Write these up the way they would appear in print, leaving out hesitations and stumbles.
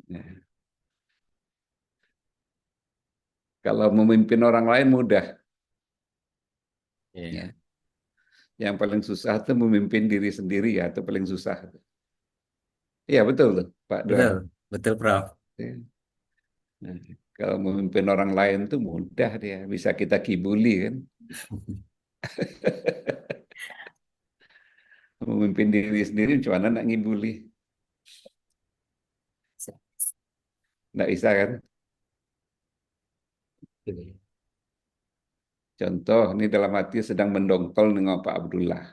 Ya. Kalau memimpin orang lain mudah, Iya, ya. Yang paling susah itu memimpin diri sendiri ya, itu paling susah. Iya betul tuh, Pak Dua. betul, betul, Prof. Ya. Nah, kalau memimpin orang lain tuh mudah dia, bisa kita kibuli kan. Memimpin diri sendiri cuma nak ngibuli, nggak bisa kan. Contoh, ini dalam hati sedang mendongkol dengan Pak Abdullah.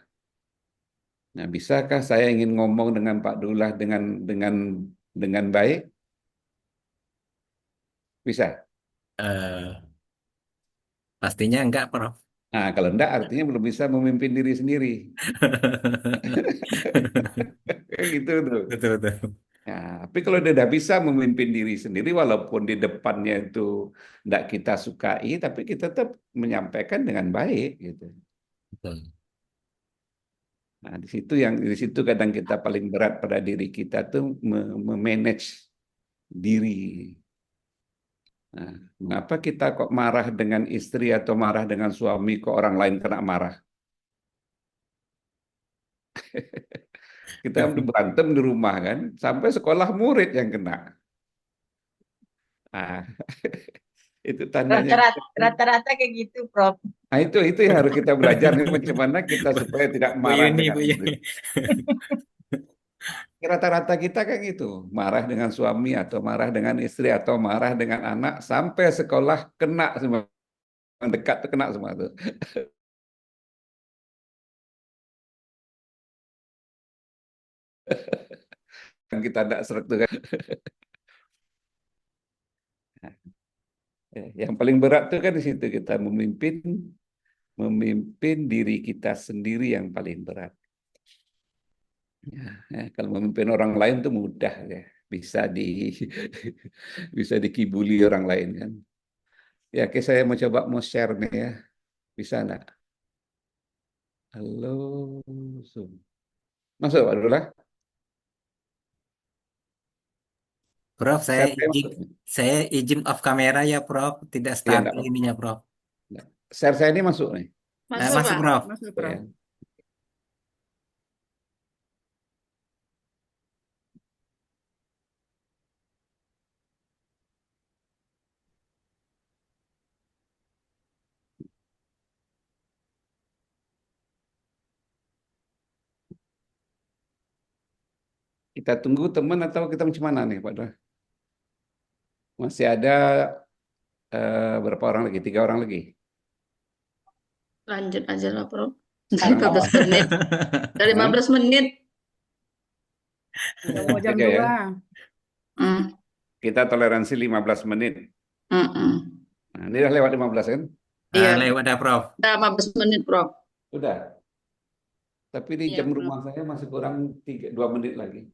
Nah, bisakah saya ingin ngomong dengan Pak Abdullah dengan baik? Bisa. Eh, pastinya enggak, Prof. Nah, kalau enggak artinya belum bisa memimpin diri sendiri. Kayak gitu tuh. Betul, betul. Nah, tapi kalau dia udah bisa memimpin diri sendiri, walaupun di depannya itu enggak kita sukai, tapi kita tetap menyampaikan dengan baik gitu. Betul. Nah, di situ kadang kita paling berat pada diri kita tuh memanage diri. Nah, mengapa kita kok marah dengan istri atau marah dengan suami kok orang lain kena marah? Kita berantem di rumah kan, sampai sekolah murid yang kena. Ah, itu tandanya. Rata-rata kayak gitu, Prof. Nah, itu yang harus kita belajar nih, bagaimana kita supaya tidak Bu marah Yuni, dengan Bu murid. Yuni. Rata-rata kita kayak gitu, marah dengan suami atau marah dengan istri atau marah dengan anak sampai sekolah kena semua, yang dekat tuh kena semua tuh. Kan kita tidak serak tuh kan. Yang paling berat tuh kan di situ kita memimpin memimpin diri kita sendiri yang paling berat. Kalau memimpin orang lain tuh mudah ya, bisa di bisa dikibuli orang lain kan. Ya, oke saya mau coba mau share nih ya, bisa nggak? Halo, Zoom. Masuk Pak Abdullah? Prof, Share saya masuk. saya izin off kamera ya, Prof. Tidak Iya, stabil enggak apa-apa. ininya, Prof. Share saya ini masuk nih. Masuk, Masuk, Pak. Prof. Masuk, Oke, Prof. ya. Kita tunggu teman atau kita macam mana nih Pak Abdullah? Masih ada berapa orang lagi? 3 orang lagi. Lanjut aja lah, Prof. Sekarang 15 menit. Dari Hah? 15 menit. Udah mau jam Aja ya. 2. Hmm. Kita toleransi 15 menit. Mm-mm. Nah, ini udah lewat 15 kan? Iya, Lewat dah, Prof. udah 15 menit, Prof. Udah. Tapi di Iya, jam Prof. rumah saya masih kurang 2 menit lagi.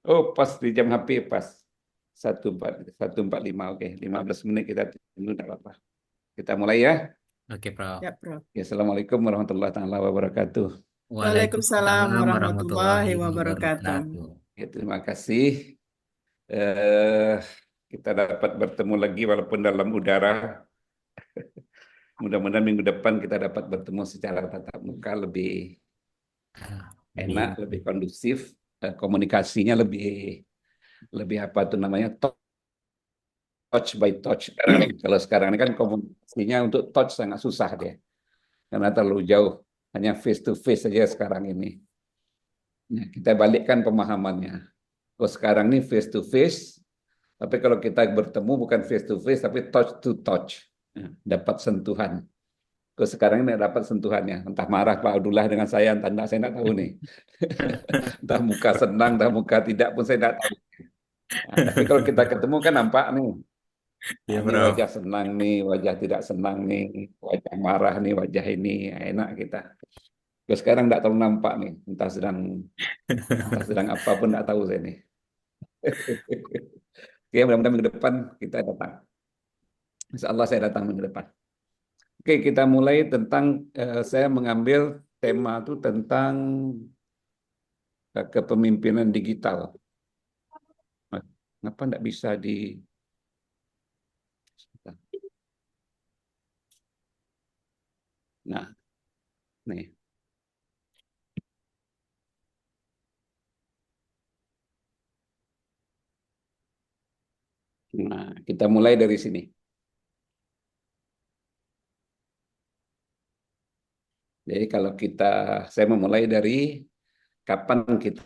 Oh, pas di jam HP pas. 1:45. Oke, 15 menit kita tunggu, tidak apa-apa. Kita mulai ya. Oke, Prof. Ya, Prof. Ya, Assalamualaikum warahmatullahi taala wabarakatuh. Waalaikumsalam Waalaikumsalam warahmatullahi warahmatullahi wabarakatuh. wabarakatuh. Ya, terima kasih. Eh, kita dapat bertemu lagi walaupun dalam udara. Mudah-mudahan minggu depan kita dapat bertemu secara tatap muka lebih enak, Amin. lebih kondusif, komunikasinya lebih lebih apa tuh namanya touch by touch. Kalau sekarang ini kan komunikasinya untuk touch sangat susah dia karena terlalu jauh, hanya face to face saja sekarang ini. Nah, kita balikkan pemahamannya. Kalau sekarang ini face to face, tapi kalau kita bertemu bukan face to face tapi touch to touch. Nah, dapat sentuhan. Kalau sekarang ini dapat sentuhannya. Entah marah Pak Abdullah dengan saya, entah enggak, saya enggak tahu nih. Entah muka senang, entah muka tidak pun saya enggak tahu. Nah, tapi kalau kita ketemu kan nampak nih. Nah, Ya, ini Prof. wajah senang nih, wajah tidak senang nih, wajah marah nih, wajah ini enak kita. Terus sekarang enggak terlalu nampak nih, entah sedang apa pun enggak tahu saya nih. Oke, mudah-mudahan minggu depan kita datang. Insya Allah saya datang minggu depan. Oke, kita mulai tentang saya mengambil tema itu tentang kepemimpinan digital. Kenapa enggak bisa di... Nah, nih. Nah, kita mulai dari sini. Jadi kalau saya memulai dari kapan kita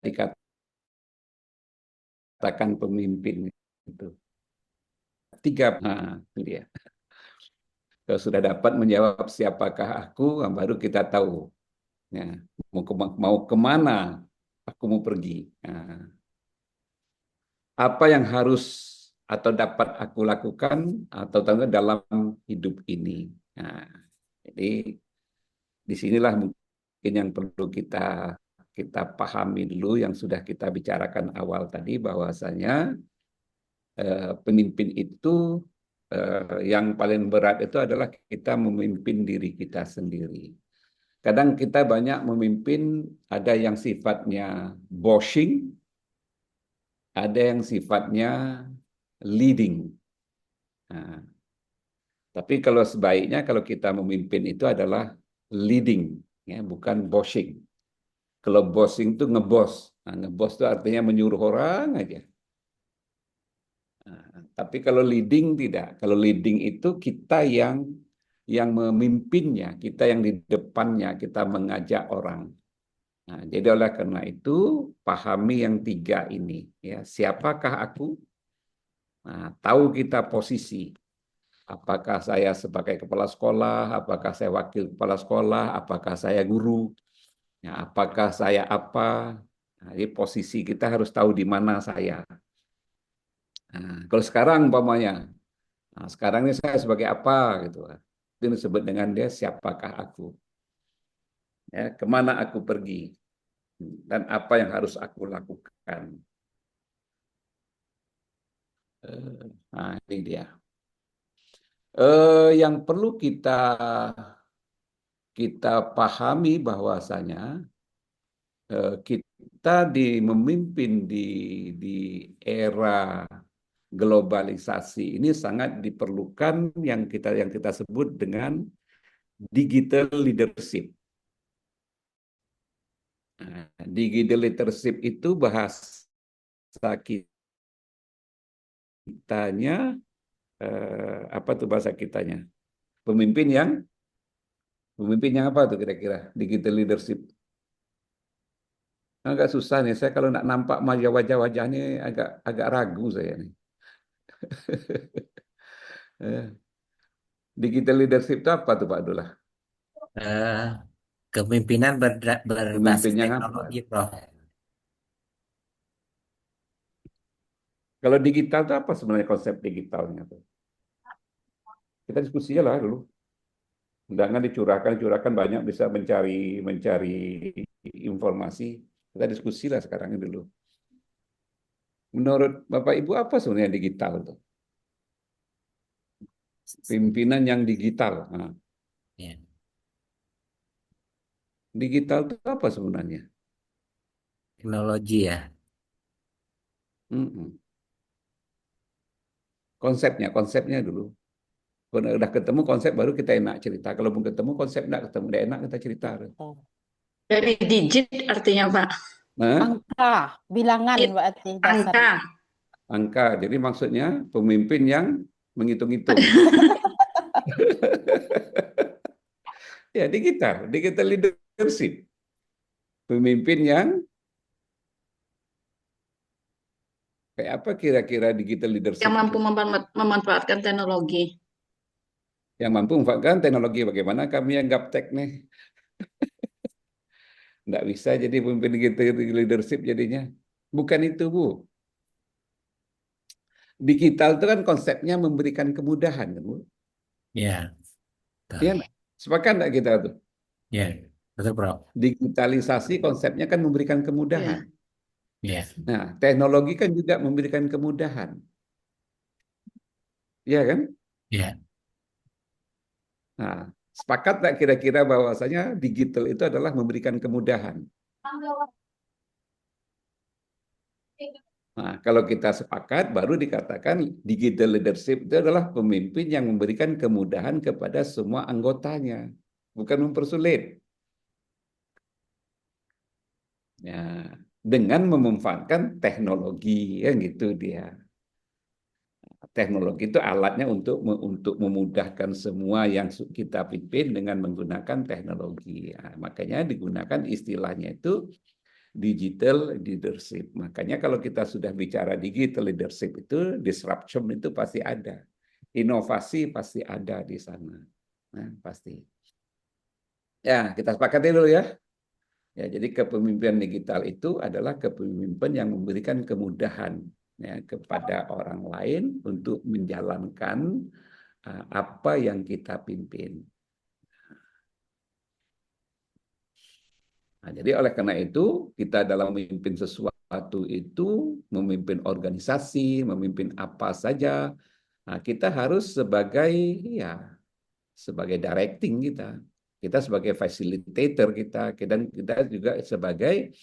dikatakan pemimpin itu. Nah, itu dia. Kalau sudah dapat menjawab siapakah aku, baru kita tahu ya, mau kemana aku mau pergi. Nah, apa yang harus atau dapat aku lakukan atau dalam hidup ini. Nah, jadi disinilah mungkin yang perlu kita pahami dulu yang sudah kita bicarakan awal tadi, bahwasanya pemimpin itu yang paling berat itu adalah kita memimpin diri kita sendiri. Kadang kita banyak memimpin, ada yang sifatnya bossing, ada yang sifatnya leading. Nah, tapi kalau sebaiknya kalau kita memimpin itu adalah leading, ya, bukan bossing. Kalau bossing itu ngebos. Nah, ngebos itu artinya menyuruh orang aja. Nah, tapi kalau leading tidak. Kalau leading itu kita yang memimpinnya, kita yang di depannya, kita mengajak orang. Nah, jadi oleh karena itu pahami yang tiga ini. Ya, siapakah aku? Nah, tahu kita posisi. Apakah saya sebagai kepala sekolah? Apakah saya wakil kepala sekolah? Apakah saya guru? Ya, apakah saya apa? Nah, jadi posisi kita harus tahu di mana saya. Nah, kalau sekarang umpamanya, sekarang ini saya sebagai apa gitu. Itu disebut dengan dia siapakah aku. Ya, kemana aku pergi dan apa yang harus aku lakukan. Nah, ini dia. Yang perlu kita pahami bahwasanya kita memimpin di era globalisasi ini sangat diperlukan yang kita sebut dengan digital leadership. Nah, digital leadership itu bahasa kitanya apa tuh bahasa kitanya? Pemimpin yang apa tuh kira-kira digital leadership? Agak susah nih, saya kalau nak nampak wajah-wajah ini agak ragu saya nih. Digital leadership itu apa tuh Pak Abdullah? Eh, Kepemimpinan berbasis Pemimpin yang apa? teknologi, Prof. Kalau digital itu apa sebenarnya konsep digitalnya tuh? Kita diskusinya lah dulu. Undangan dicurahkan banyak bisa mencari informasi. Kita diskusi lah sekarang ini dulu. Menurut Bapak Ibu apa sebenarnya digital itu? Pimpinan yang digital. Nah, Ya. digital itu apa sebenarnya? Teknologi ya. Mm-mm. Konsepnya dulu. Kalau udah ketemu konsep baru kita enak cerita. Kalau belum ketemu konsep enggak enak kita cerita. Dari digit artinya Pak. Nah, Angka, bilangan berarti dasar. Angka. angka. Jadi maksudnya pemimpin yang menghitung-hitung. Ya, digital leadership. Pemimpin yang kayak apa kira-kira digital leadership Yang mampu itu? memanfaatkan teknologi. Yang mampu memanfaatkan teknologi. Bagaimana kami yang gaptek nih? Nggak bisa jadi pemimpin digital leadership jadinya. Bukan itu, Bu. Digital itu kan konsepnya memberikan kemudahan, kan, Bu? Ya, betul. Iya, nggak? Sepakat nggak kita tuh? Ya, betul, Prof. Digitalisasi konsepnya kan memberikan kemudahan. Ya, Nah, teknologi kan juga memberikan kemudahan. Iya kan? ya, Nah, Sepakat nggak kira-kira bahwasanya digital itu adalah memberikan kemudahan? Nah, kalau kita sepakat, baru dikatakan digital leadership itu adalah pemimpin yang memberikan kemudahan kepada semua anggotanya, bukan mempersulit. Ya, dengan memanfaatkan teknologi, ya gitu dia. Teknologi itu alatnya untuk memudahkan semua yang kita pimpin dengan menggunakan teknologi. Ya, makanya digunakan istilahnya itu digital leadership. Makanya kalau kita sudah bicara digital leadership itu disruption itu pasti ada. Inovasi pasti ada di sana. Nah, pasti. Ya, kita sepakati dulu ya. Ya, jadi kepemimpinan digital itu adalah kepemimpinan yang memberikan kemudahan ya, kepada orang lain untuk menjalankan apa yang kita pimpin. Nah, jadi oleh karena itu kita dalam memimpin sesuatu itu, memimpin organisasi, memimpin apa saja, nah, kita harus sebagai directing kita sebagai facilitator dan kita juga sebagai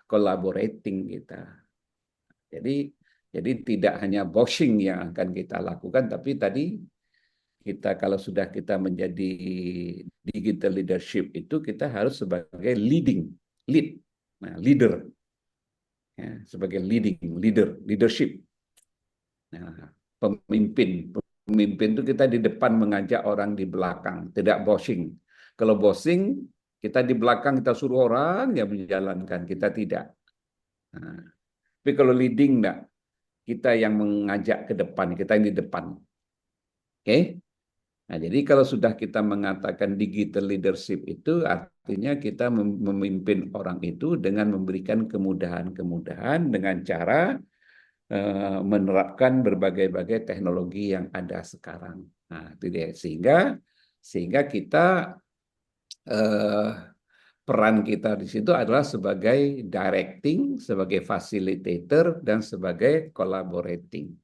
collaborating kita. Jadi tidak hanya bossing yang akan kita lakukan, tapi tadi kalau sudah kita menjadi digital leadership itu kita harus sebagai leader, ya, sebagai leadership. Nah, pemimpin itu kita di depan mengajak orang di belakang, tidak bossing. Kalau bossing kita di belakang kita suruh orang yang menjalankan, kita tidak. Nah, tapi kalau leading enggak, kita yang mengajak ke depan, kita yang di depan. Oke? Nah, jadi kalau sudah kita mengatakan digital leadership itu artinya kita memimpin orang itu dengan memberikan kemudahan-kemudahan dengan cara menerapkan berbagai-bagai teknologi yang ada sekarang. Nah, itu dia. Sehingga kita peran kita di situ adalah sebagai directing, sebagai facilitator, dan sebagai collaborating.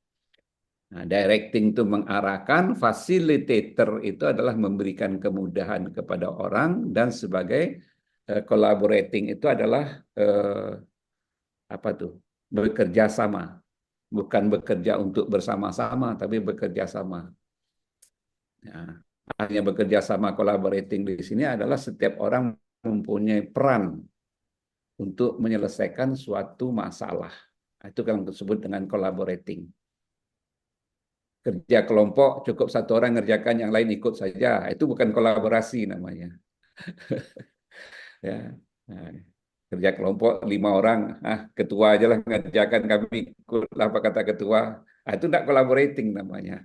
Nah, directing itu mengarahkan, facilitator itu adalah memberikan kemudahan kepada orang, dan sebagai collaborating itu adalah bekerja sama, bukan bekerja untuk bersama-sama, tapi bekerja sama. Ya, hanya bekerja sama collaborating di sini adalah setiap orang mempunyai peran untuk menyelesaikan suatu masalah. Itu yang disebut dengan collaborating. Kerja kelompok cukup satu orang ngerjakan, yang lain ikut saja. Itu bukan kolaborasi namanya. Ya. Nah, kerja kelompok 5 orang, ketua aja lah ngerjakan, kami ikutlah apa kata ketua. Itu tidak collaborating namanya.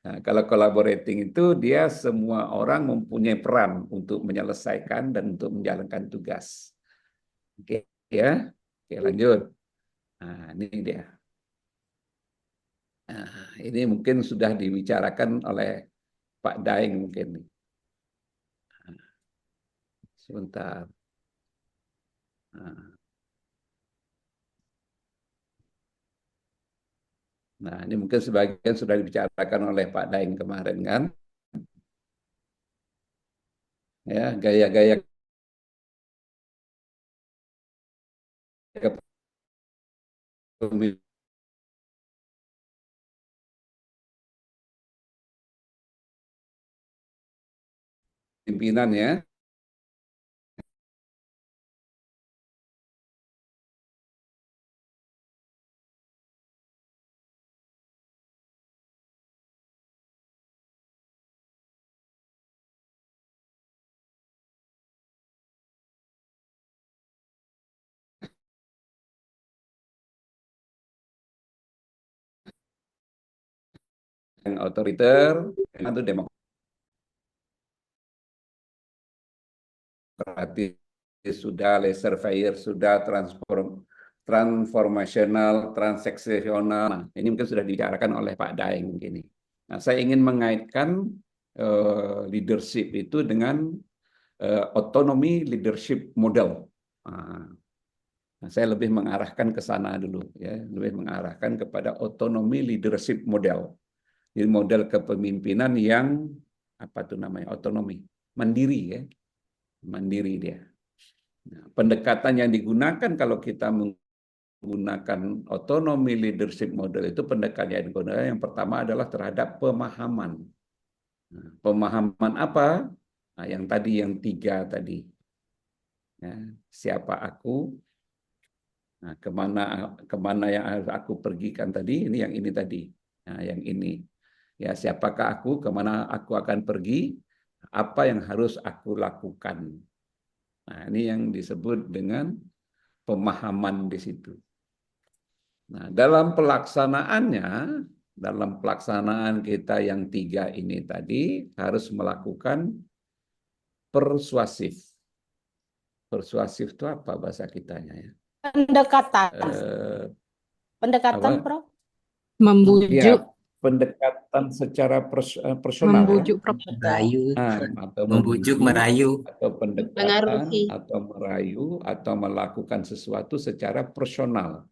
Nah, kalau collaborating itu dia semua orang mempunyai peran untuk menyelesaikan dan untuk menjalankan tugas. Oke ya, oke lanjut. Nah, ini dia. Nah, ini mungkin sudah dibicarakan oleh Pak Daeng mungkin. Sebentar. Nah, ini mungkin sebagian sudah dibicarakan oleh Pak Daeng kemarin kan. Ya, gaya-gaya kepemimpinan ya. Yang otoriter itu demokratis sudah, laissez-faire sudah, transformasional, transaksional. Nah, ini mungkin sudah dibicarakan oleh Pak Daeng mungkin. Nah, saya ingin mengaitkan leadership itu dengan autonomy leadership model. Nah, saya lebih mengarahkan ke sana dulu, ya, lebih mengarahkan kepada autonomy leadership model. Jadi model kepemimpinan yang apa tuh namanya, otonomi, mandiri ya, mandiri dia. Nah, pendekatan yang digunakan kalau kita menggunakan autonomy leadership model itu pendekatan yang digunakan yang pertama adalah terhadap pemahaman. Nah, pemahaman apa? Nah, yang tadi yang 3 tadi. Ya, siapa aku? Nah, kemana yang harus aku pergikan tadi? Ini yang ini tadi. Nah, yang ini. Ya, siapakah aku? Kemana aku akan pergi? Apa yang harus aku lakukan? Nah, ini yang disebut dengan pemahaman di situ. Nah, dalam pelaksanaan kita yang 3 ini tadi harus melakukan persuasif. Persuasif itu apa bahasa kitanya ya? Pendekatan. Eh, Pendekatan, apa? Prof. Membujuk, Ya, pendekatan secara personal ya. membujuk Prof. Merayu, Atau membujuk, merayu. atau pendekatan, Mengaruhi. atau merayu, atau melakukan sesuatu secara personal.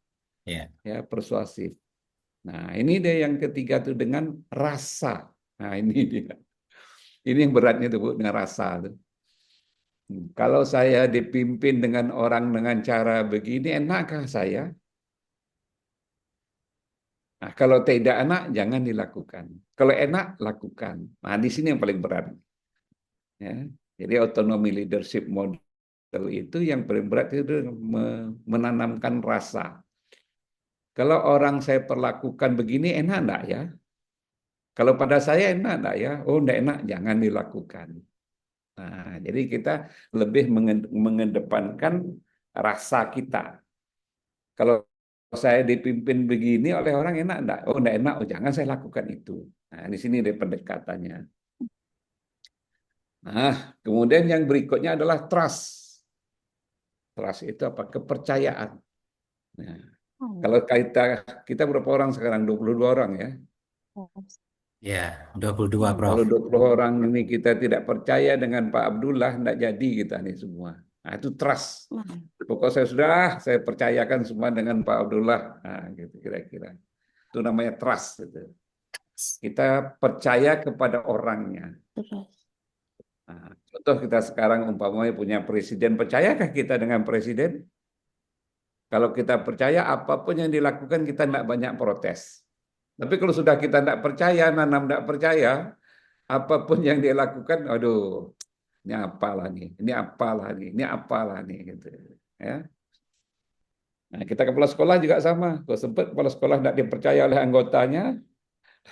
Ya. Ya, persuasif. Nah, ini dia yang ketiga tuh dengan rasa. Nah, ini dia. Ini yang beratnya tuh Bu, dengan rasa tuh. Kalau saya dipimpin dengan orang dengan cara begini, enakkah saya? Nah, kalau tidak enak, jangan dilakukan. Kalau enak, lakukan. Nah, di sini yang paling berat. Ya. Jadi autonomy leadership model itu yang paling berat itu menanamkan rasa. Kalau orang saya perlakukan begini, enak enggak ya? Kalau pada saya enak enggak ya? Oh, enggak enak, jangan dilakukan. Nah, jadi kita lebih mengedepankan rasa kita. Kalau saya dipimpin begini oleh orang enak enggak? Oh, enggak enak, oh jangan saya lakukan itu. Nah, di sini ada pendekatannya. Nah, kemudian yang berikutnya adalah trust. Trust itu apa? Kepercayaan. Nah, kalau kita berapa orang sekarang? 22 orang ya. Ya, 22 Kalau Prof. 20 orang ini kita tidak percaya dengan Pak Abdullah, tidak jadi kita nih semua. Nah, itu trust. Pokoknya saya percayakan semua dengan Pak Abdullah. Nah, gitu kira-kira. Itu namanya trust. Gitu. Kita percaya kepada orangnya. Nah, contoh kita sekarang umpamanya punya presiden, percayakah kita dengan presiden? Kalau kita percaya, apapun yang dilakukan kita tidak banyak protes. Tapi kalau sudah kita tidak percaya, nanam tidak percaya, apapun yang dia lakukan, aduh, ini apalah nih, ini apalah nih, ini apalah nih, gitu. Ya. Nah, kita kepala sekolah juga sama. Kalau sempat kepala sekolah tidak dipercaya oleh anggotanya,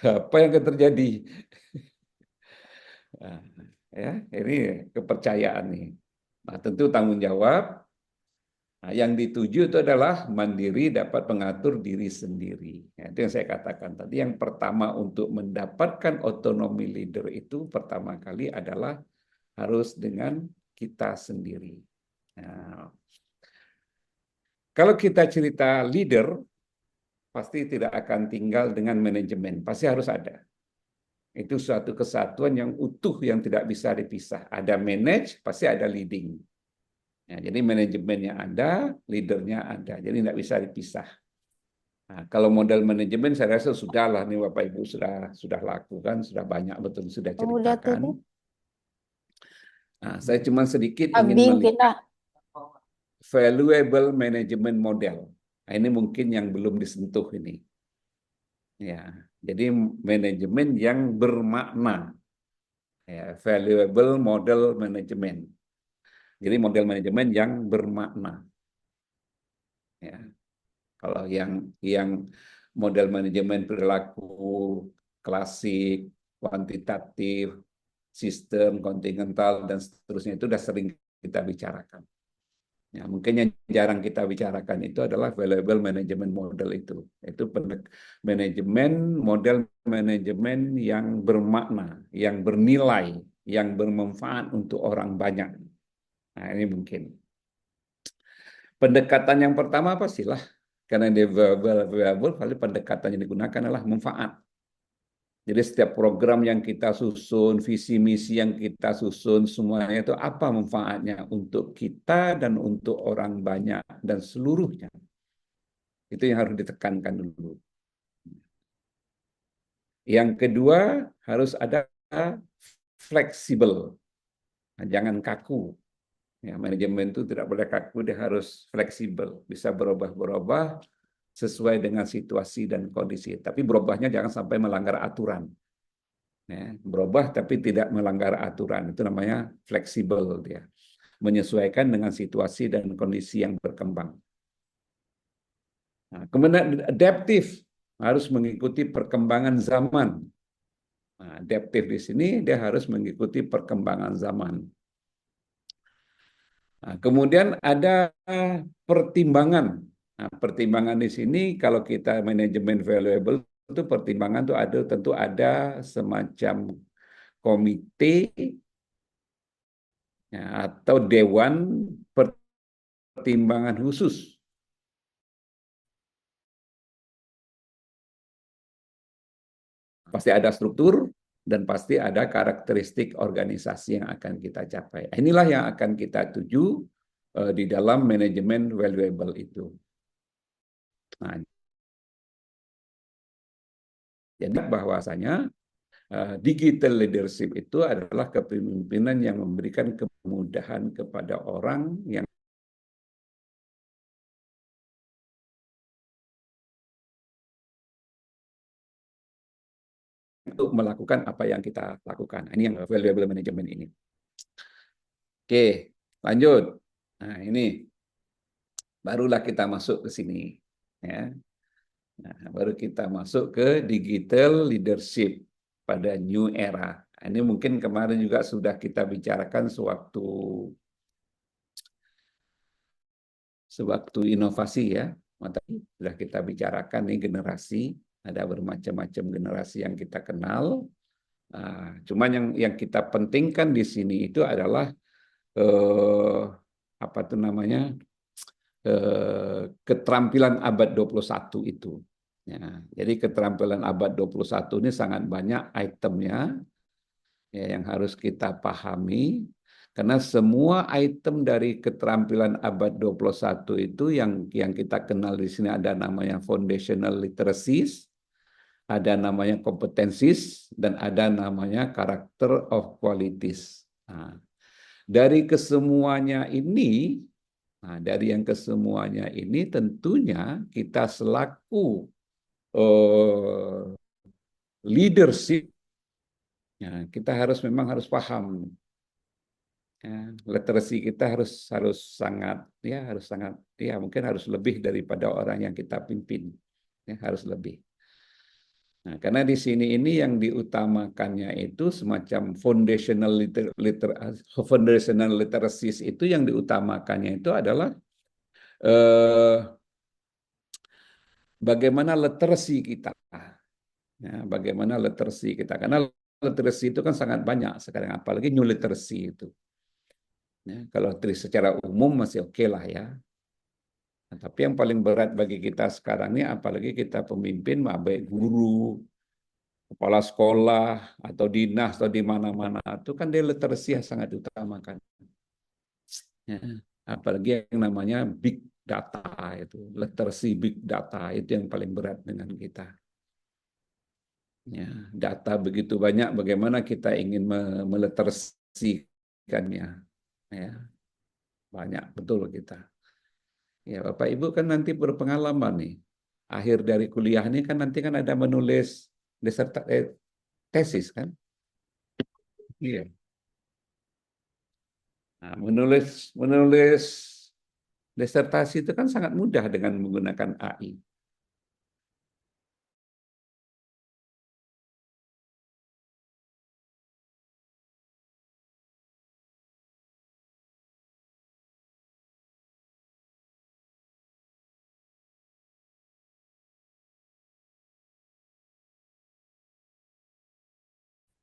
apa yang akan terjadi? Nah, ya, ini kepercayaan nih. Nah, tentu tanggung jawab. Nah, yang dituju itu adalah mandiri dapat mengatur diri sendiri. Ya, itu yang saya katakan tadi. Yang pertama untuk mendapatkan otonomi leader itu pertama kali adalah harus dengan kita sendiri. Nah, kalau kita cerita leader, pasti tidak akan tinggal dengan manajemen. Pasti harus ada. Itu suatu kesatuan yang utuh yang tidak bisa dipisah. Ada manage, pasti ada leading. Ya, jadi manajemennya ada, leadernya ada. Jadi tidak bisa dipisah. Nah, kalau model manajemen saya rasa sudahlah nih Bapak Ibu sudah lakukan, sudah banyak betul sudah ceritakan. Nah, saya cuma sedikit ingin melihat valuable management model. Nah, ini mungkin yang belum disentuh ini. Ya, jadi manajemen yang bermakna. Ya, valuable model management. Jadi model manajemen yang bermakna. Ya. Kalau yang model manajemen perilaku klasik, kuantitatif, sistem kontinental dan seterusnya itu sudah sering kita bicarakan. Ya, mungkin yang jarang kita bicarakan itu adalah valuable management model itu. Itu model manajemen yang bermakna, yang bernilai, yang bermanfaat untuk orang banyak. Nah, ini mungkin. Pendekatan yang pertama pastilah karena dia variable, kali pendekatan yang digunakan adalah manfaat. Jadi setiap program yang kita susun, visi misi yang kita susun, semuanya itu apa manfaatnya untuk kita dan untuk orang banyak dan seluruhnya. Itu yang harus ditekankan dulu. Yang kedua harus ada fleksibel. Nah, jangan kaku. Ya, manajemen itu tidak boleh kaku, dia harus fleksibel, bisa berubah-berubah sesuai dengan situasi dan kondisi. Tapi berubahnya jangan sampai melanggar aturan. Ya, berubah tapi tidak melanggar aturan, itu namanya fleksibel dia. Menyesuaikan dengan situasi dan kondisi yang berkembang. Nah, kemudian adaptif, harus mengikuti perkembangan zaman. Nah, adaptif di sini dia harus mengikuti perkembangan zaman. Nah, kemudian ada pertimbangan. Nah, pertimbangan di sini kalau kita manajemen valuable itu pertimbangan itu ada, tentu ada semacam komite ya, atau dewan pertimbangan khusus. Pasti ada struktur dan pasti ada karakteristik organisasi yang akan kita capai. Inilah yang akan kita tuju di dalam manajemen valuable itu. Nah, jadi bahwasanya digital leadership itu adalah kepemimpinan yang memberikan kemudahan kepada orang yang untuk melakukan apa yang kita lakukan. Ini yang valuable management ini. Oke, lanjut. Nah, ini barulah kita masuk ke sini. Ya. Nah, baru kita masuk ke digital leadership pada new era. Ini mungkin kemarin juga sudah kita bicarakan sewaktu inovasi ya. Sudah kita bicarakan nih generasi, ada bermacam-macam generasi yang kita kenal. Cuman yang kita pentingkan di sini itu adalah apa itu namanya? Keterampilan abad 21 itu. Ya, jadi keterampilan abad 21 ini sangat banyak itemnya ya, yang harus kita pahami. Karena semua item dari keterampilan abad 21 itu yang kita kenal di sini ada namanya foundational literacies, ada namanya competencies, dan ada namanya character of qualities. Nah, dari kesemuanya ini, dari yang kesemuanya ini tentunya kita selaku leadership, ya, kita memang harus paham. Ya, literasi kita harus sangat mungkin harus lebih daripada orang yang kita pimpin, ya, harus lebih. Nah, karena di sini ini yang diutamakannya itu semacam foundational literacies itu yang diutamakannya itu adalah bagaimana literasi kita. Ya, bagaimana literasi kita. Karena literasi itu kan sangat banyak sekarang, apalagi new literacy itu. Ya, kalau secara umum masih oke lah ya. Nah, tapi yang paling berat bagi kita sekarang ini, apalagi kita pemimpin, baik guru, kepala sekolah, atau dinas, atau di mana-mana, itu kan dia literasi yang sangat diutamakan. Ya, apalagi yang namanya big data itu, literasi big data itu yang paling berat dengan kita. Ya, data begitu banyak, bagaimana kita ingin meliterasikannya. Ya, banyak betul kita. Ya, Bapak Ibu kan nanti berpengalaman nih. Akhir dari kuliah ini kan nanti kan ada menulis tesis kan? Iya. Nah, menulis disertasi itu kan sangat mudah dengan menggunakan AI.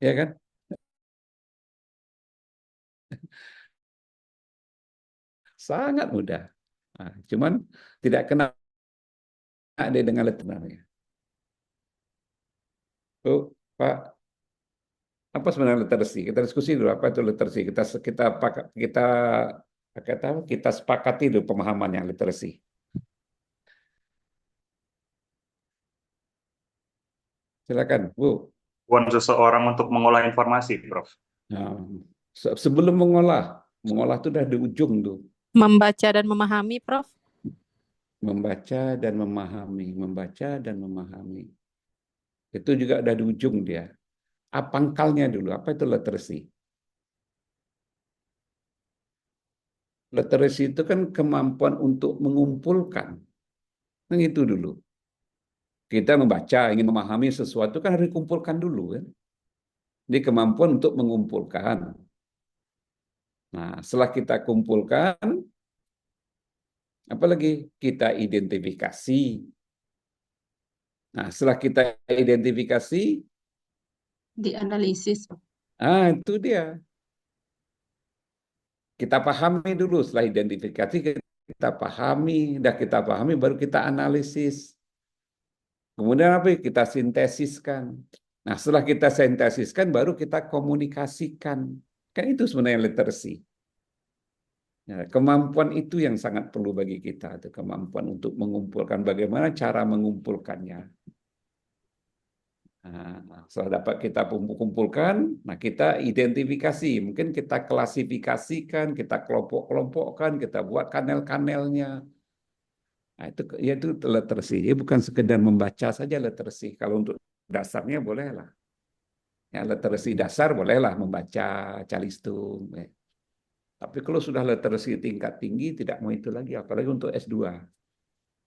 Ya kan? Sangat mudah. Nah, cuman tidak kena ada dengan letternya. Oh, Pak, apa sebenarnya literasi? Kita diskusi dulu apa itu literasi. Kita sepakati dulu pemahaman yang literasi. Silakan, Bu. Kemampuan seseorang untuk mengolah informasi, Prof. Nah, sebelum mengolah itu udah di ujung tuh. Membaca dan memahami, Prof. Membaca dan memahami, membaca dan memahami. Itu juga udah di ujung dia. Pangkalnya dulu, apa itu literacy? Literacy itu kan kemampuan untuk mengumpulkan. Nah, itu dulu. Kita membaca, ingin memahami sesuatu kan harus dikumpulkan dulu kan. Jadi kemampuan untuk mengumpulkan. Nah, setelah kita kumpulkan, apalagi kita identifikasi. Nah, setelah kita identifikasi, Dianalisis. itu dia. Kita pahami dulu, setelah identifikasi kita pahami baru kita analisis. Kemudian apa? Kita sintesiskan. Nah, setelah kita sintesiskan baru kita komunikasikan. Kan itu sebenarnya literacy. Ya, kemampuan itu yang sangat perlu bagi kita, itu kemampuan untuk mengumpulkan. Bagaimana cara mengumpulkannya? Nah, setelah dapat kita kumpulkan, nah kita identifikasi, mungkin kita klasifikasikan, kita kelompok-kelompokkan, kita buat kanal-kanalnya. Nah, itu yaitu literacy. Jadi bukan sekedar membaca saja literacy. Kalau untuk dasarnya bolehlah. Ya, literacy dasar bolehlah membaca calistung. Ya. Tapi kalau sudah literacy tingkat tinggi tidak mau itu lagi, apalagi untuk S2.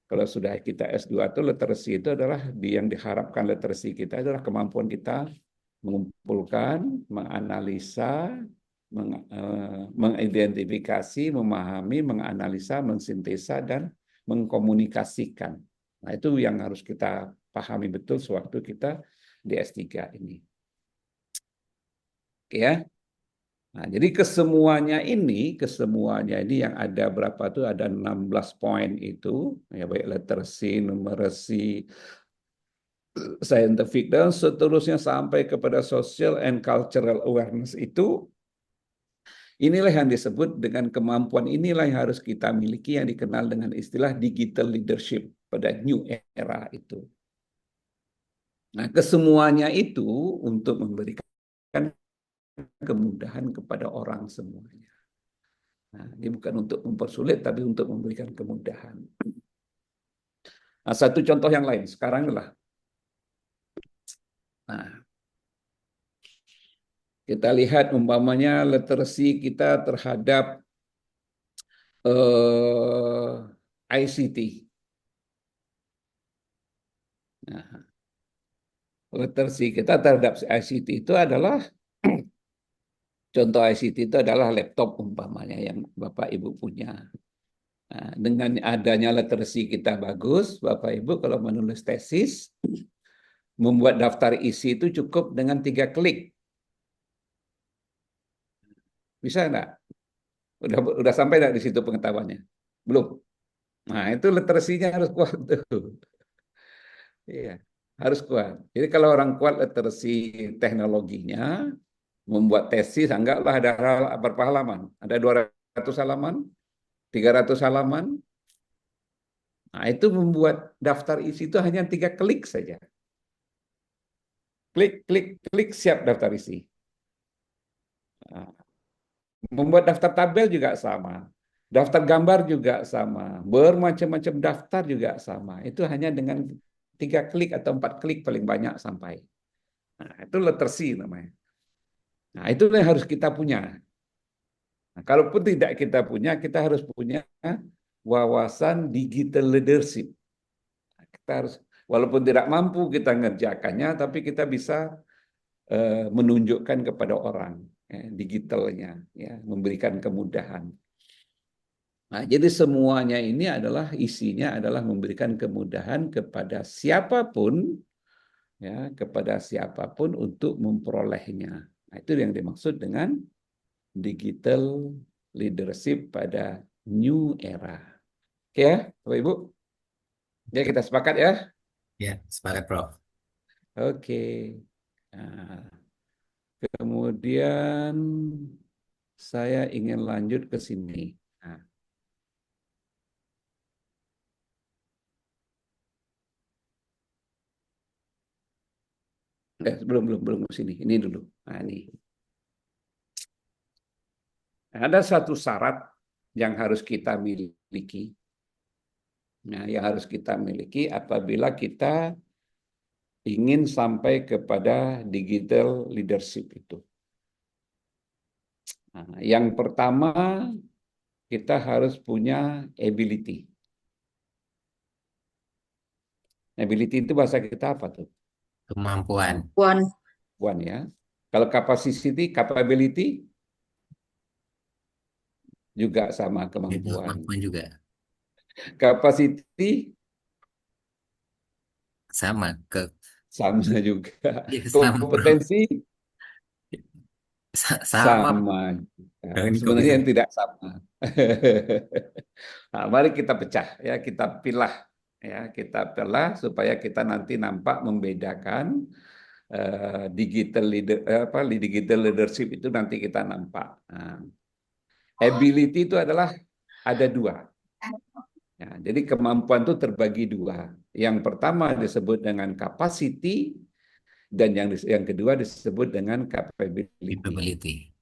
Kalau sudah kita S2 itu literacy itu adalah yang diharapkan literacy kita adalah kemampuan kita mengumpulkan, menganalisa, mengidentifikasi, memahami, menganalisa, mensintesa, dan mengkomunikasikan. Nah, itu yang harus kita pahami betul sewaktu kita di S3 ini. Oke ya. Nah, jadi kesemuanya ini yang ada berapa tuh ada 16 poin itu, ya baik literacy, numeracy, scientific dan seterusnya sampai kepada social and cultural awareness itu inilah yang disebut dengan kemampuan inilah yang harus kita miliki yang dikenal dengan istilah digital leadership pada new era itu. Nah, kesemuanya itu untuk memberikan kemudahan kepada orang semuanya. Nah, ini bukan untuk mempersulit, tapi untuk memberikan kemudahan. Nah, satu contoh yang lain sekarang adalah, nah, kita lihat umpamanya literacy kita terhadap ICT. Nah, literacy kita terhadap ICT itu adalah contoh ICT itu adalah laptop umpamanya yang Bapak Ibu punya. Nah, dengan adanya literacy kita bagus, Bapak Ibu kalau menulis tesis, membuat daftar isi itu cukup dengan 3 klik. Bisa enggak? Udah sampai enggak di situ pengetahuannya? Belum. Nah, itu literasinya harus kuat tuh. Iya, harus kuat. Jadi kalau orang kuat literasi teknologinya, membuat tesis, anggaplah ada berapa halaman? Ada 200 halaman, 300 halaman. Nah, itu membuat daftar isi itu hanya 3 klik saja. Klik, klik, klik, siap daftar isi. Nah, membuat daftar tabel juga sama. Daftar gambar juga sama. Bermacam-macam daftar juga sama. Itu hanya dengan 3 klik atau 4 klik paling banyak sampai. Nah, itu literacy namanya. Nah, itu yang harus kita punya. Nah, kalaupun tidak kita punya, kita harus punya wawasan digital leadership. Nah, kita harus, walaupun tidak mampu kita ngerjakannya, tapi kita bisa menunjukkan kepada orang ya, digitalnya, ya, memberikan kemudahan. Nah, jadi semuanya ini adalah isinya adalah memberikan kemudahan kepada siapapun, ya, kepada siapapun untuk memperolehnya. Nah, itu yang dimaksud dengan digital leadership pada new era. Oke ya, Bapak Ibu? Ya, kita sepakat ya? Ya, sepakat, Prof. Oke. Nah, kemudian saya ingin lanjut ke sini. Nah, belum ke sini. Ini dulu. Nah, ini. Ada satu syarat yang harus kita miliki. Nah, yang harus kita miliki apabila kita ingin sampai kepada digital leadership itu. Nah, yang pertama, kita harus punya ability. Ability itu bahasa kita apa tuh? Kemampuan. Kemampuan. Ya. Kalau capacity, capability juga sama Itu kemampuan. kemampuan juga. Capacity Sama. sama juga. Iya, sama, Prof. Kompetensi Sama. sama. Kalau ini kok Sebenarnya bisa? yang tidak sama. Nah, mari kita pecah ya, kita pilah ya, kita pilah supaya kita nanti nampak membedakan digital leadership itu nanti kita nampak. Nah, ability itu adalah ada dua. Ya, jadi kemampuan itu terbagi dua. Yang pertama disebut dengan capacity dan yang kedua disebut dengan capability. Capability.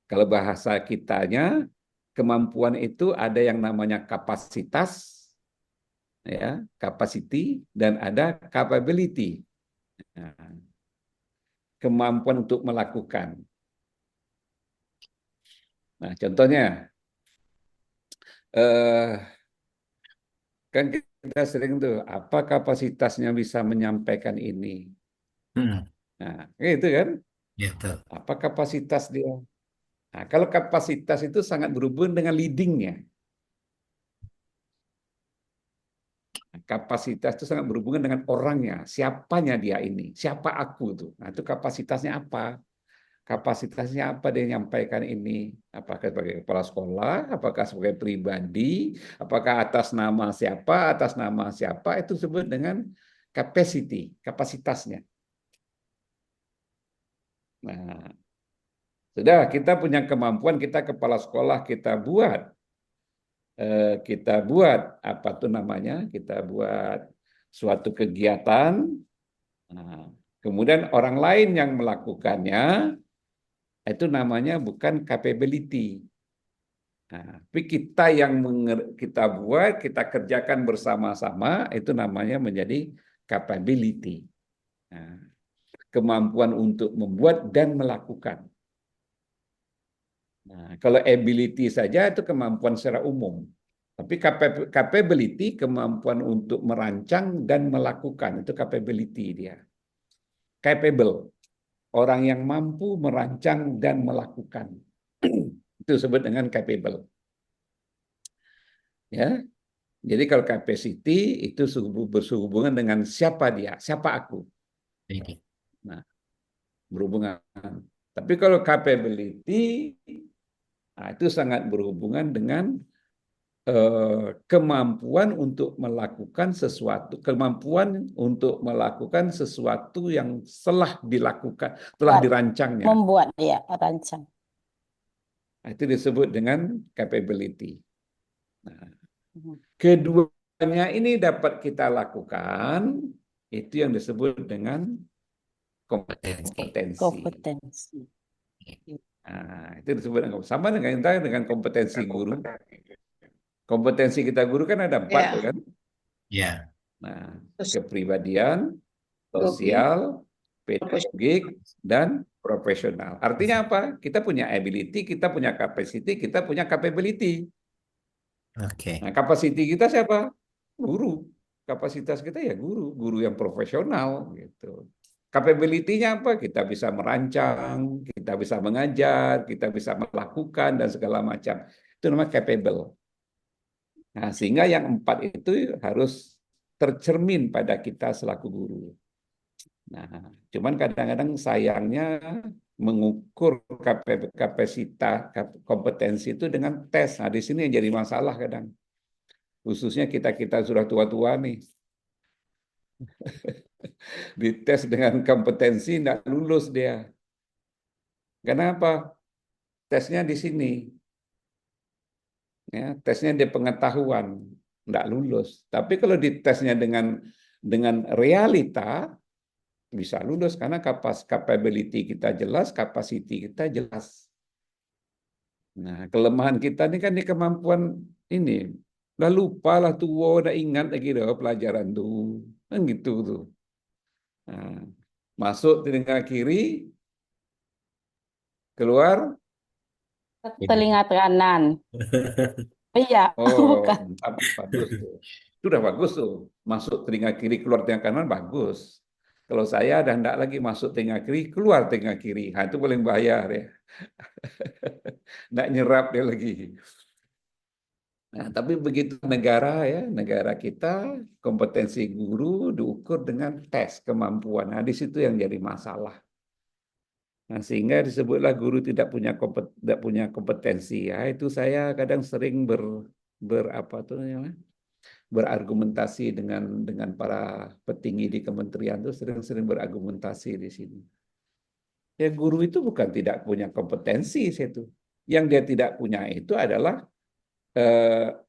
Kalau bahasa kitanya, kemampuan itu ada yang namanya kapasitas, ya, capacity, dan ada capability. Nah, kemampuan untuk melakukan. Nah, contohnya, kan kita sering tuh, apa kapasitasnya bisa menyampaikan ini? Nah, itu kan, Ya, betul. apa kapasitas dia? Nah, kalau kapasitas itu sangat berhubungan dengan leadingnya. Kapasitas itu sangat berhubungan dengan orangnya, siapanya dia ini, siapa aku tuh. Nah, itu kapasitasnya apa? Kapasitasnya apa dia menyampaikan ini? Apakah sebagai kepala sekolah, apakah sebagai pribadi, apakah atas nama siapa, itu disebut dengan capacity, kapasitasnya. Nah, sudah kita punya kemampuan, kita kepala sekolah, kita buat apa tuh namanya? Kita buat suatu kegiatan. Nah, kemudian orang lain yang melakukannya itu namanya bukan capability. Nah, tapi kita yang kita buat, kita kerjakan bersama-sama itu namanya menjadi capability. Nah, kemampuan untuk membuat dan melakukan. Nah, kalau ability saja itu kemampuan secara umum. Tapi capability kemampuan untuk merancang dan melakukan, itu capability dia. Capable, orang yang mampu merancang dan melakukan. Itu disebut dengan capable. Ya. Jadi kalau capacity itu berhubungan dengan siapa dia, siapa aku. Nah, berhubungan. Tapi kalau capability, nah, itu sangat berhubungan dengan kemampuan untuk melakukan sesuatu, kemampuan untuk melakukan sesuatu yang telah dilakukan, telah dirancangnya. Membuat ya, rancang. Nah, itu disebut dengan capability. Nah, keduanya ini dapat kita lakukan, itu yang disebut dengan kompetensi. Kompetensi. Nah, itu disebut sama dengan kompetensi guru. Kompetensi kita guru kan ada 4 Ya. kan? Ya. Nah, kepribadian, sosial, pedagogik, dan profesional. Artinya apa? Kita punya ability, kita punya capacity, kita punya capability. Oke. Nah, capacity kita siapa? Guru. Kapasitas kita ya guru yang profesional gitu. Capability-nya apa? Kita bisa merancang, kita bisa mengajar, kita bisa melakukan dan segala macam. Itu namanya capable. Nah, sehingga yang 4 itu harus tercermin pada kita selaku guru. Nah, cuman kadang-kadang sayangnya mengukur kapasitas, kompetensi itu dengan tes. Nah, di sini yang jadi masalah kadang. Khususnya kita sudah tua-tua nih. Dites dengan kompetensi, tidak lulus dia. Kenapa? Tesnya di sini. Ya, tesnya di pengetahuan, tidak lulus. Tapi kalau ditesnya dengan realita, bisa lulus karena capability kita jelas, capacity kita jelas. Nah, kelemahan kita ini kan di kemampuan ini. Udah lupa lah tua, udah ingat lagi dah pelajaran tuh. Kan gitu tuh. Nah, masuk telinga kiri, keluar. Telinga kanan. Iya, Oh, bukan. mantap, bagus tuh. Itu udah bagus tuh. Masuk telinga kiri, keluar telinga kanan, bagus. Kalau saya ada hendak lagi masuk telinga kiri, keluar telinga kiri. Nah, itu paling bahaya ya. Nggak nyerap dia lagi. Nah, tapi begitu negara ya, negara kita kompetensi guru diukur dengan tes kemampuan. Nah, di situ yang jadi masalah. Nah, sehingga disebutlah guru tidak punya kompetensi. Ya, itu saya kadang sering apa tuh namanya, berargumentasi dengan para petinggi di kementerian tuh sering-sering berargumentasi di sini. Ya guru itu bukan tidak punya kompetensi itu. Yang dia tidak punya itu adalah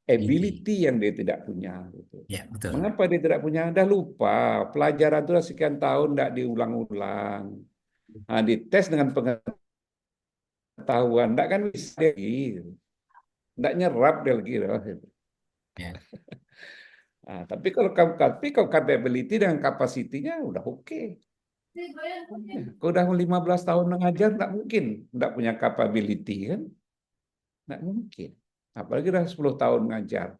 ability yang dia tidak punya. Gitu. Ya, betul. Mengapa dia tidak punya? Dah lupa. Pelajaran itu sekian tahun tidak diulang-ulang. Nah, dites dengan pengetahuan, tidak kan bisa lagi. Tidak nyerap dia lagi. Ya. Nah, tapi kalau capability dan kapasitinya udah oke. Kalau udah 15 tahun mengajar, tidak mungkin tidak punya capability kan? Tidak mungkin. Apalagi udah 10 tahun mengajar.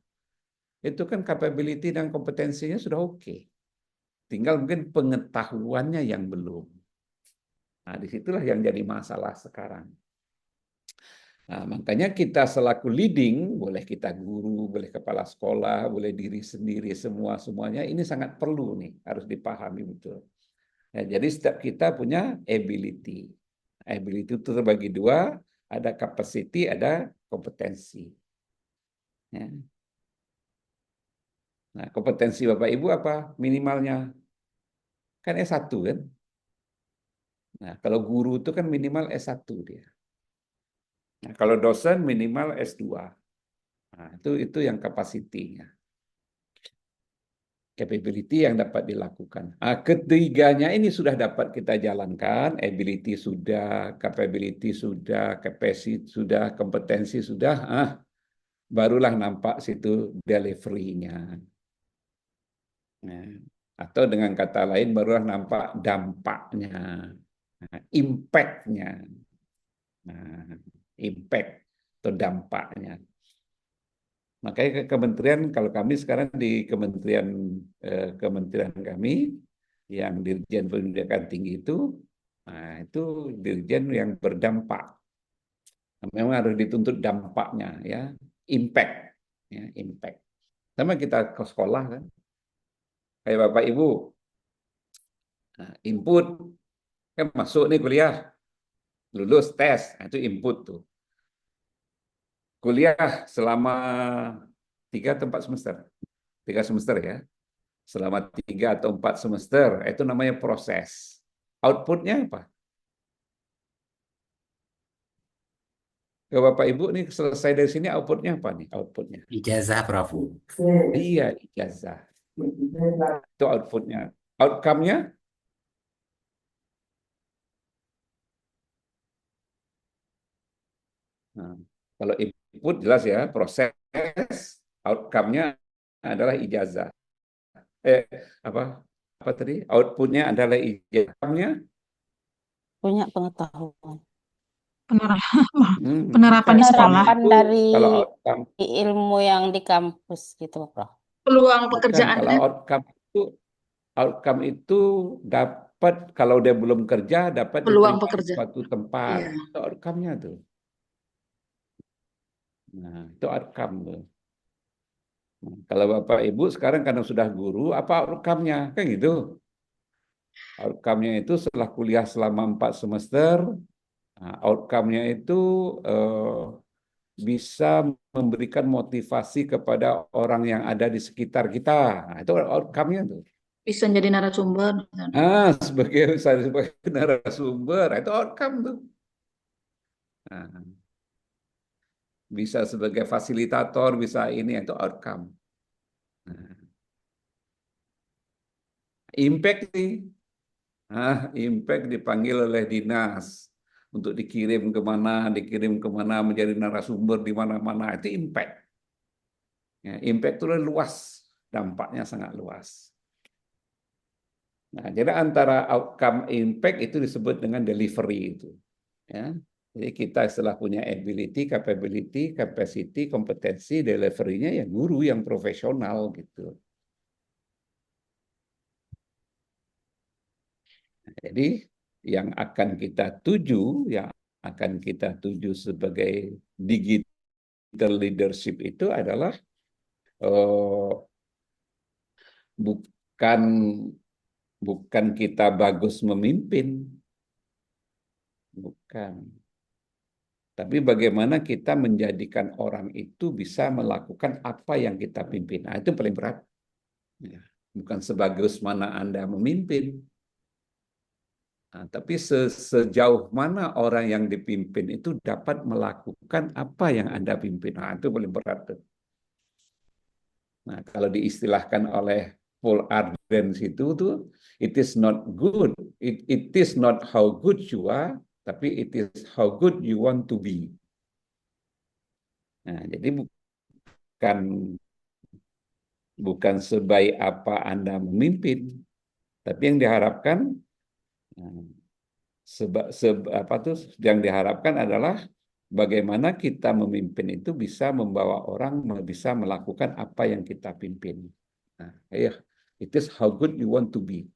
Itu kan capability dan kompetensinya sudah oke. Tinggal mungkin pengetahuannya yang belum. Nah, disitulah yang jadi masalah sekarang. Nah, makanya kita selaku leading, boleh kita guru, boleh kepala sekolah, boleh diri sendiri, semuanya ini sangat perlu nih, harus dipahami betul. Ya, jadi setiap kita punya ability. Ability itu terbagi dua, ada capacity, ada kompetensi. Ya. Nah, kompetensi Bapak Ibu apa? Minimalnya kan S1 kan? Nah, kalau guru itu kan minimal S1 dia. Nah, kalau dosen minimal S2. Nah, itu yang kapasitinya. Capability yang dapat dilakukan. Nah, ketiganya ini sudah dapat kita jalankan, ability sudah, capability sudah, capacity sudah, kompetensi sudah, barulah nampak situ delivery-nya. Nah, atau dengan kata lain barulah nampak dampaknya, impact-nya. Nah, impact atau dampaknya. Makanya ke kementerian, kalau kami sekarang di kementerian kami yang Dirjen Pendidikan Tinggi itu dirjen yang berdampak. Memang harus dituntut dampaknya, ya, impact, ya, impact. Sama kita ke sekolah kan, kayak Bapak Ibu, input kan masuk nih kuliah, lulus tes, itu input tuh. Kuliah selama 3 atau 4 semester. 3 semester ya. Selama 3 atau 4 semester, itu namanya proses. Outputnya apa? Ke Bapak Ibu nih selesai dari sini outputnya apa nih? Outputnya. Ijazah, Prof. Iya, ijazah. Itu outputnya. Outcome-nya? Nah, kalau input jelas ya, proses. Outcome-nya adalah ijazah. Apa? Apa tadi? Outputnya adalah ijazahnya. Punya pengetahuan. Penerapan di sekolah. Penerapan dari Kalau outcome, ilmu yang di kampus gitu, Prof. Peluang bukan, pekerjaan kalau kan? outcome itu dapat kalau dia belum kerja dapat Peluang diterima di pekerja. suatu tempat. Iya. Itu outcome-nya tuh. Nah, itu outcome tuh. Nah, kalau Bapak Ibu sekarang karena sudah guru, apa outcome-nya? Kan gitu. Outcome-nya itu setelah kuliah selama 4 semester, nah, outcome-nya itu bisa memberikan motivasi kepada orang yang ada di sekitar kita. Nah, itu outcome-nya tuh. Bisa jadi narasumber. Sebagai narasumber, itu outcome tuh. Nah, bisa sebagai fasilitator, bisa ini, itu outcome. Nah, impact nih. Impact dipanggil oleh dinas untuk dikirim kemana menjadi narasumber di mana-mana. Itu impact. Ya, impact itu luas, dampaknya sangat luas. Nah, jadi antara outcome impact itu disebut dengan delivery itu. Ya. Jadi kita setelah punya ability, capability, capacity, kompetensi, delivery-nya ya guru yang profesional gitu. Nah, jadi yang akan kita tuju sebagai digital leadership itu adalah bukan kita bagus memimpin, bukan. Tapi bagaimana kita menjadikan orang itu bisa melakukan apa yang kita pimpin. Nah, itu paling berat. Ya. Bukan sebagus mana Anda memimpin. Nah, tapi sejauh mana orang yang dipimpin itu dapat melakukan apa yang Anda pimpin. Nah, itu paling berat. Nah, kalau diistilahkan oleh Paul Ardens itu tuh, it is not good. It is not how good you are, tapi it is how good you want to be. Nah, jadi bukan sebaik apa Anda memimpin, tapi yang diharapkan yang diharapkan adalah bagaimana kita memimpin itu bisa membawa orang bisa melakukan apa yang kita pimpin. Nah, it is how good you want to be.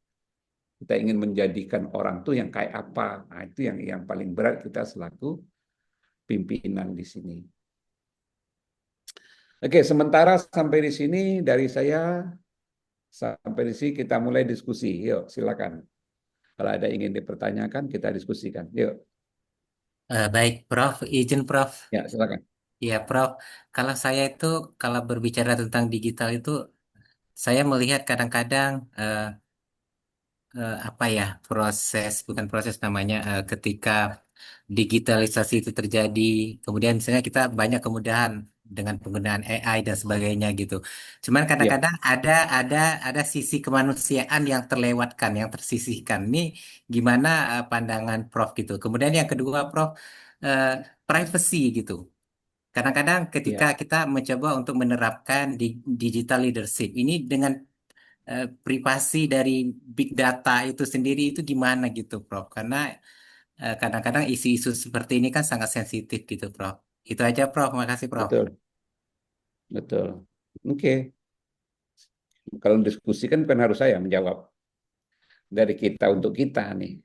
Kita ingin menjadikan orang tuh yang kayak apa. Nah, itu yang paling berat kita selaku pimpinan di sini. Oke, sementara sampai di sini dari saya. Sampai di sini kita mulai diskusi. Yuk, silakan. Kalau ada ingin dipertanyakan, kita diskusikan. Yuk. Baik, Prof. Izin, Prof. Ya, silakan. Ya, Prof. Kalau saya itu, kalau berbicara tentang digital itu, saya melihat kadang-kadang apa ya, bukan proses namanya, ketika digitalisasi itu terjadi, kemudian misalnya kita banyak kemudahan dengan penggunaan AI dan sebagainya gitu. Cuman Ya, kadang-kadang ada sisi kemanusiaan yang terlewatkan, yang tersisihkan. Ini gimana pandangan Prof gitu. Kemudian yang kedua, Prof, eh, privacy gitu. Kadang-kadang ketika ya, kita mencoba untuk menerapkan digital leadership ini dengan privasi dari big data itu sendiri itu gimana gitu, Prof? Karena kadang-kadang isu-isu seperti ini kan sangat sensitif gitu, Prof. Itu aja, Prof. Makasih, Prof. betul, betul. Oke, kalau diskusi kan bukan harus saya menjawab. Dari kita untuk kita nih.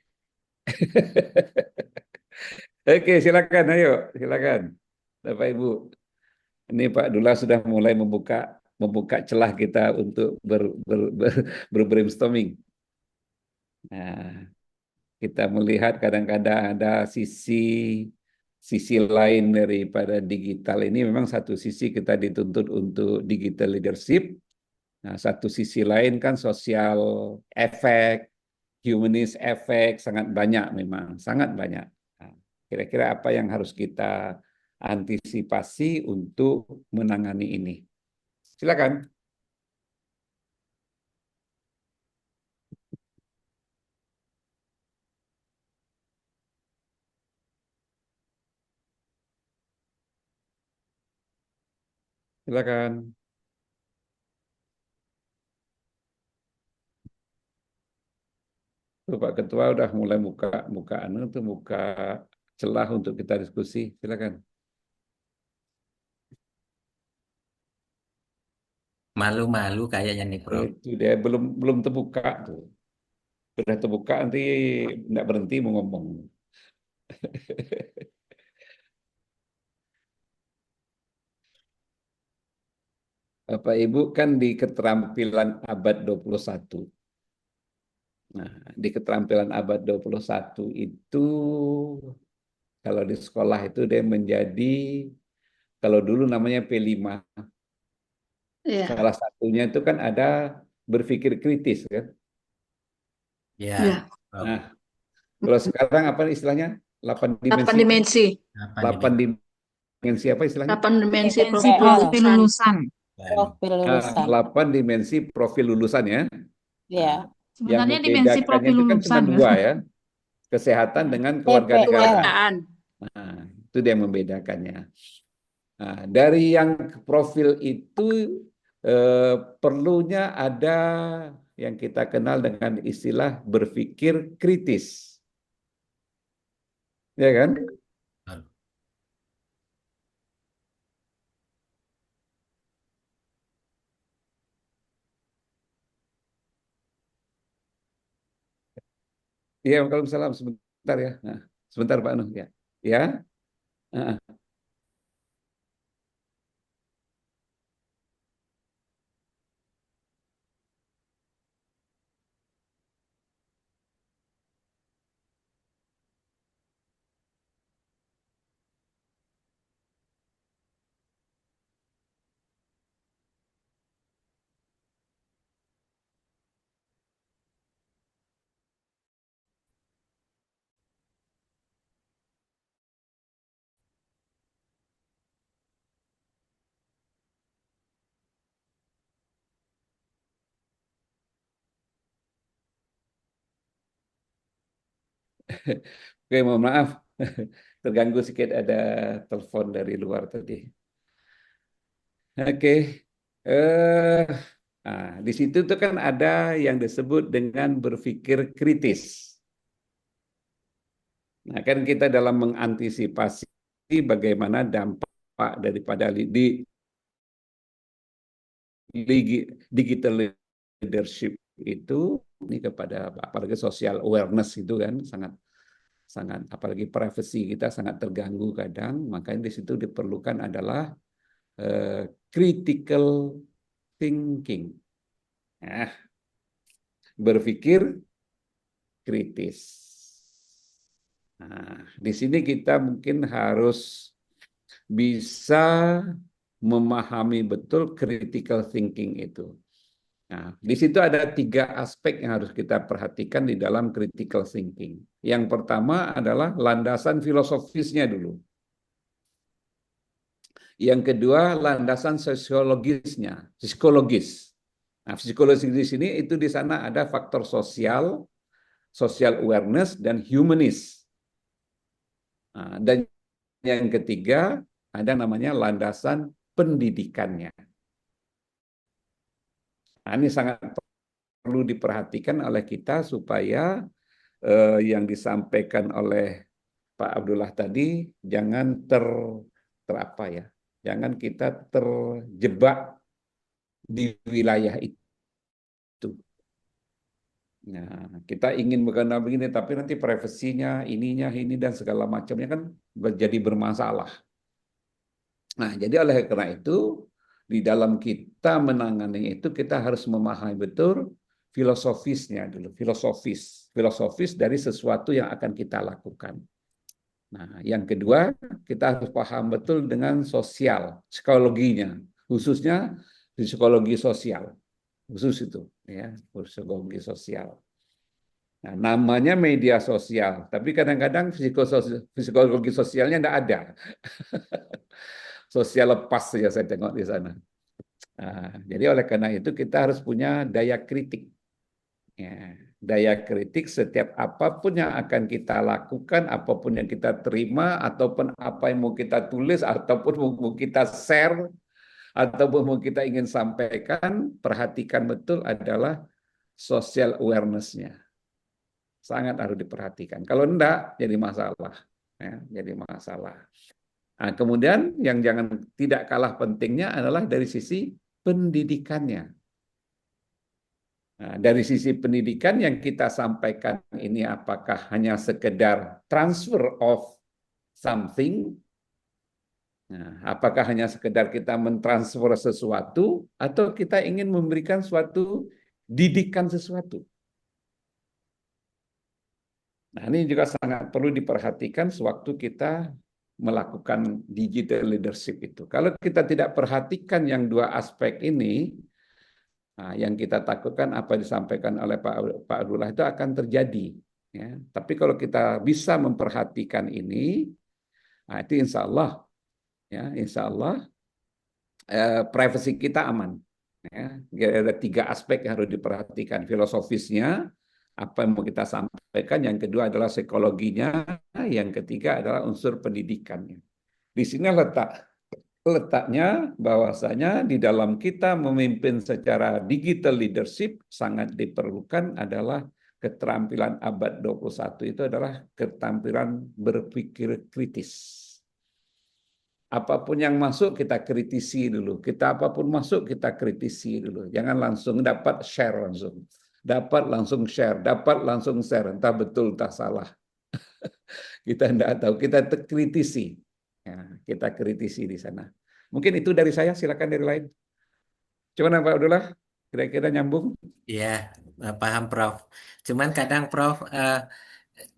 Oke, silakan, ayo, silakan. Bapak Ibu, ini Pak Dula sudah mulai membuka celah kita untuk berbrainstorming. Nah, kita melihat kadang-kadang ada sisi lain daripada digital ini. Memang satu sisi kita dituntut untuk digital leadership. Nah, satu sisi lain kan sosial efek, humanist efek sangat banyak memang, sangat banyak. Nah, kira-kira apa yang harus kita antisipasi untuk menangani ini? Silakan. Silakan. Tuh, Pak Ketua udah mulai buka celah untuk kita diskusi. Silakan. Malu-malu kayaknya nih, Prof. Itu dia belum terbuka tuh. Sudah terbuka nanti nggak berhenti mau ngomong. Bapak Ibu kan di keterampilan abad 21. Nah, di keterampilan abad 21 itu kalau di sekolah itu dia menjadi kalau dulu namanya P5. Iya. Salah satunya itu kan ada berpikir kritis kan. Ya, Iya. Prof. Nah, kalau sekarang apa istilahnya? 8 8 dimensi. dimensi. 8 dimensi apa istilahnya? 8 dimensi PL. profil lulusan. Profil Ah, lulusan. 8 dimensi profil lulusan ya. Ya. Yang Sebenarnya dimensi membedakannya profil itu kan cuma lulusan, dua ya, kesehatan dengan kewarganegaraan. PPL. Nah, itu dia yang membedakannya. Nah, dari yang profil itu perlunya ada yang kita kenal dengan istilah berpikir kritis, ya kan? Iya, Waalaikumsalam sebentar ya. Nah, sebentar Pak Nuh ya. Ya. Nah, Oke, mohon maaf. Terganggu sedikit ada telepon dari luar tadi. Oke. Eh, di situ tuh kan ada yang disebut dengan berpikir kritis. Nah, kan kita dalam mengantisipasi bagaimana dampak daripada digital leadership itu ini kepada apalagi social awareness itu kan sangat sangat apalagi privasi kita sangat terganggu kadang, makanya di situ diperlukan adalah critical thinking. Nah, berpikir kritis. Nah, di sini kita mungkin harus bisa memahami betul critical thinking itu. Nah, di situ ada 3 aspek yang harus kita perhatikan di dalam critical thinking. Yang pertama adalah landasan filosofisnya dulu. Yang kedua, landasan sosiologisnya, psikologis. Nah, psikologis di sini itu di sana ada faktor sosial, social awareness, dan humanis. Nah, dan yang ketiga, ada namanya landasan pendidikannya. Nah, ini sangat perlu diperhatikan oleh kita supaya yang disampaikan oleh Pak Abdullah tadi jangan terapa ya, jangan kita terjebak di wilayah itu. Nah, kita ingin mengenal begini, tapi nanti privasinya, ininya, ini dan segala macamnya kan menjadi bermasalah. Nah, jadi oleh karena itu, di dalam kita menangani itu, kita harus memahami betul filosofisnya dulu, filosofis dari sesuatu yang akan kita lakukan. Nah, yang kedua, kita harus paham betul dengan sosial, psikologinya, khususnya psikologi sosial, khusus itu, ya, psikologi sosial. Nah, namanya media sosial, tapi kadang-kadang psikologi sosialnya tidak ada. Sosial lepas saja saya tengok di sana. Nah, jadi oleh karena itu kita harus punya daya kritik. Ya, daya kritik setiap apapun yang akan kita lakukan, apapun yang kita terima, ataupun apa yang mau kita tulis, ataupun mau kita share, ataupun mau kita ingin sampaikan, perhatikan betul adalah social awareness-nya. Sangat harus diperhatikan. Kalau enggak, jadi masalah. Ya, jadi masalah. Nah, kemudian yang jangan tidak kalah pentingnya adalah dari sisi pendidikannya. Nah, dari sisi pendidikan yang kita sampaikan ini apakah hanya sekedar transfer of something? Nah, apakah hanya sekedar kita mentransfer sesuatu atau kita ingin memberikan suatu didikan sesuatu? Nah, ini juga sangat perlu diperhatikan sewaktu kita melakukan digital leadership itu. Kalau kita tidak perhatikan yang 2 aspek ini, nah, yang kita takutkan apa disampaikan oleh Pak Abdullah itu akan terjadi. Ya. Tapi kalau kita bisa memperhatikan ini, nah itu insya Allah, ya, insya Allah privasi kita aman. Ya, ada tiga aspek yang harus diperhatikan. Filosofisnya, apa yang mau kita sampaikan. Yang kedua adalah psikologinya. Yang ketiga adalah unsur pendidikannya. Di sini letaknya bahwasanya di dalam kita memimpin secara digital leadership sangat diperlukan adalah keterampilan abad 21 itu adalah keterampilan berpikir kritis. Apapun yang masuk kita kritisi dulu. Apapun masuk kita kritisi dulu. Jangan langsung dapat share langsung. Dapat langsung share, dapat langsung share. Entah betul, entah salah. Kita tidak tahu. Kita kritisi. Ya, kita kritisi di sana. Mungkin itu dari saya. Silakan dari lain. Cuman Pak Abdullah, kira-kira nyambung? Ya, paham Prof. Cuman kadang Prof,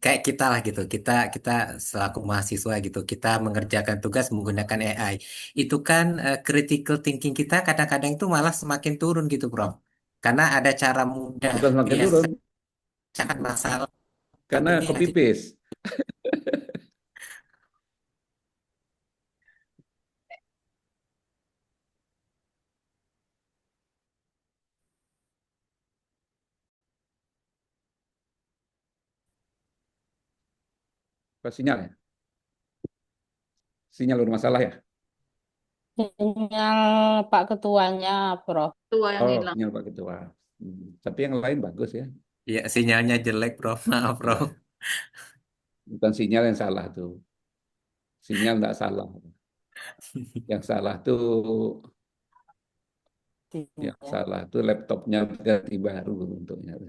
kayak kita lah gitu, kita selaku mahasiswa gitu, kita mengerjakan tugas menggunakan AI. Itu kan critical thinking kita kadang-kadang itu malah semakin turun gitu, Prof. Karena ada cara mudah Bukan semakin turun, menyelesaikan masalah karena ini copy paste. Apa sinyal ya? Sinyal bermasalah ya? Sinyal Pak Ketuanya, Prof. Tua yang Oh, hilang. sinyal Pak Ketua. Tapi yang lain bagus ya. ya sinyalnya jelek, Prof. Maaf, Prof. Ya, bukan sinyal yang salah tuh. Sinyal tidak salah. Yang salah tuh, yang Sinyal. salah tuh laptopnya ganti baru untuknya.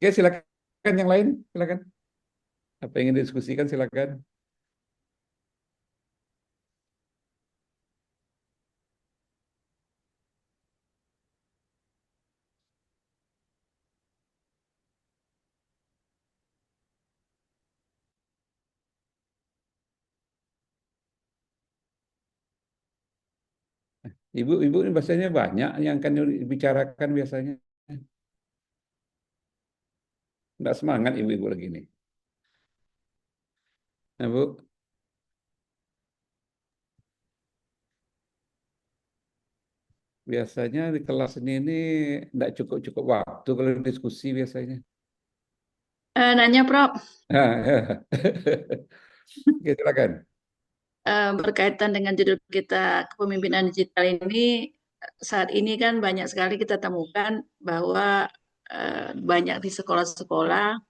Oke, silakan yang lain, silakan. Apa yang ingin didiskusikan silakan. Ibu-ibu ini bahasanya banyak yang akan dibicarakan biasanya. Tidak semangat ibu-ibu lagi nih. Nah, Bu, biasanya di kelas ini tidak cukup-cukup waktu kalau diskusi biasanya. Nanya, Prof, Oke, silakan. berkaitan dengan judul kita kepemimpinan digital ini, saat ini kan banyak sekali kita temukan bahwa banyak di sekolah-sekolah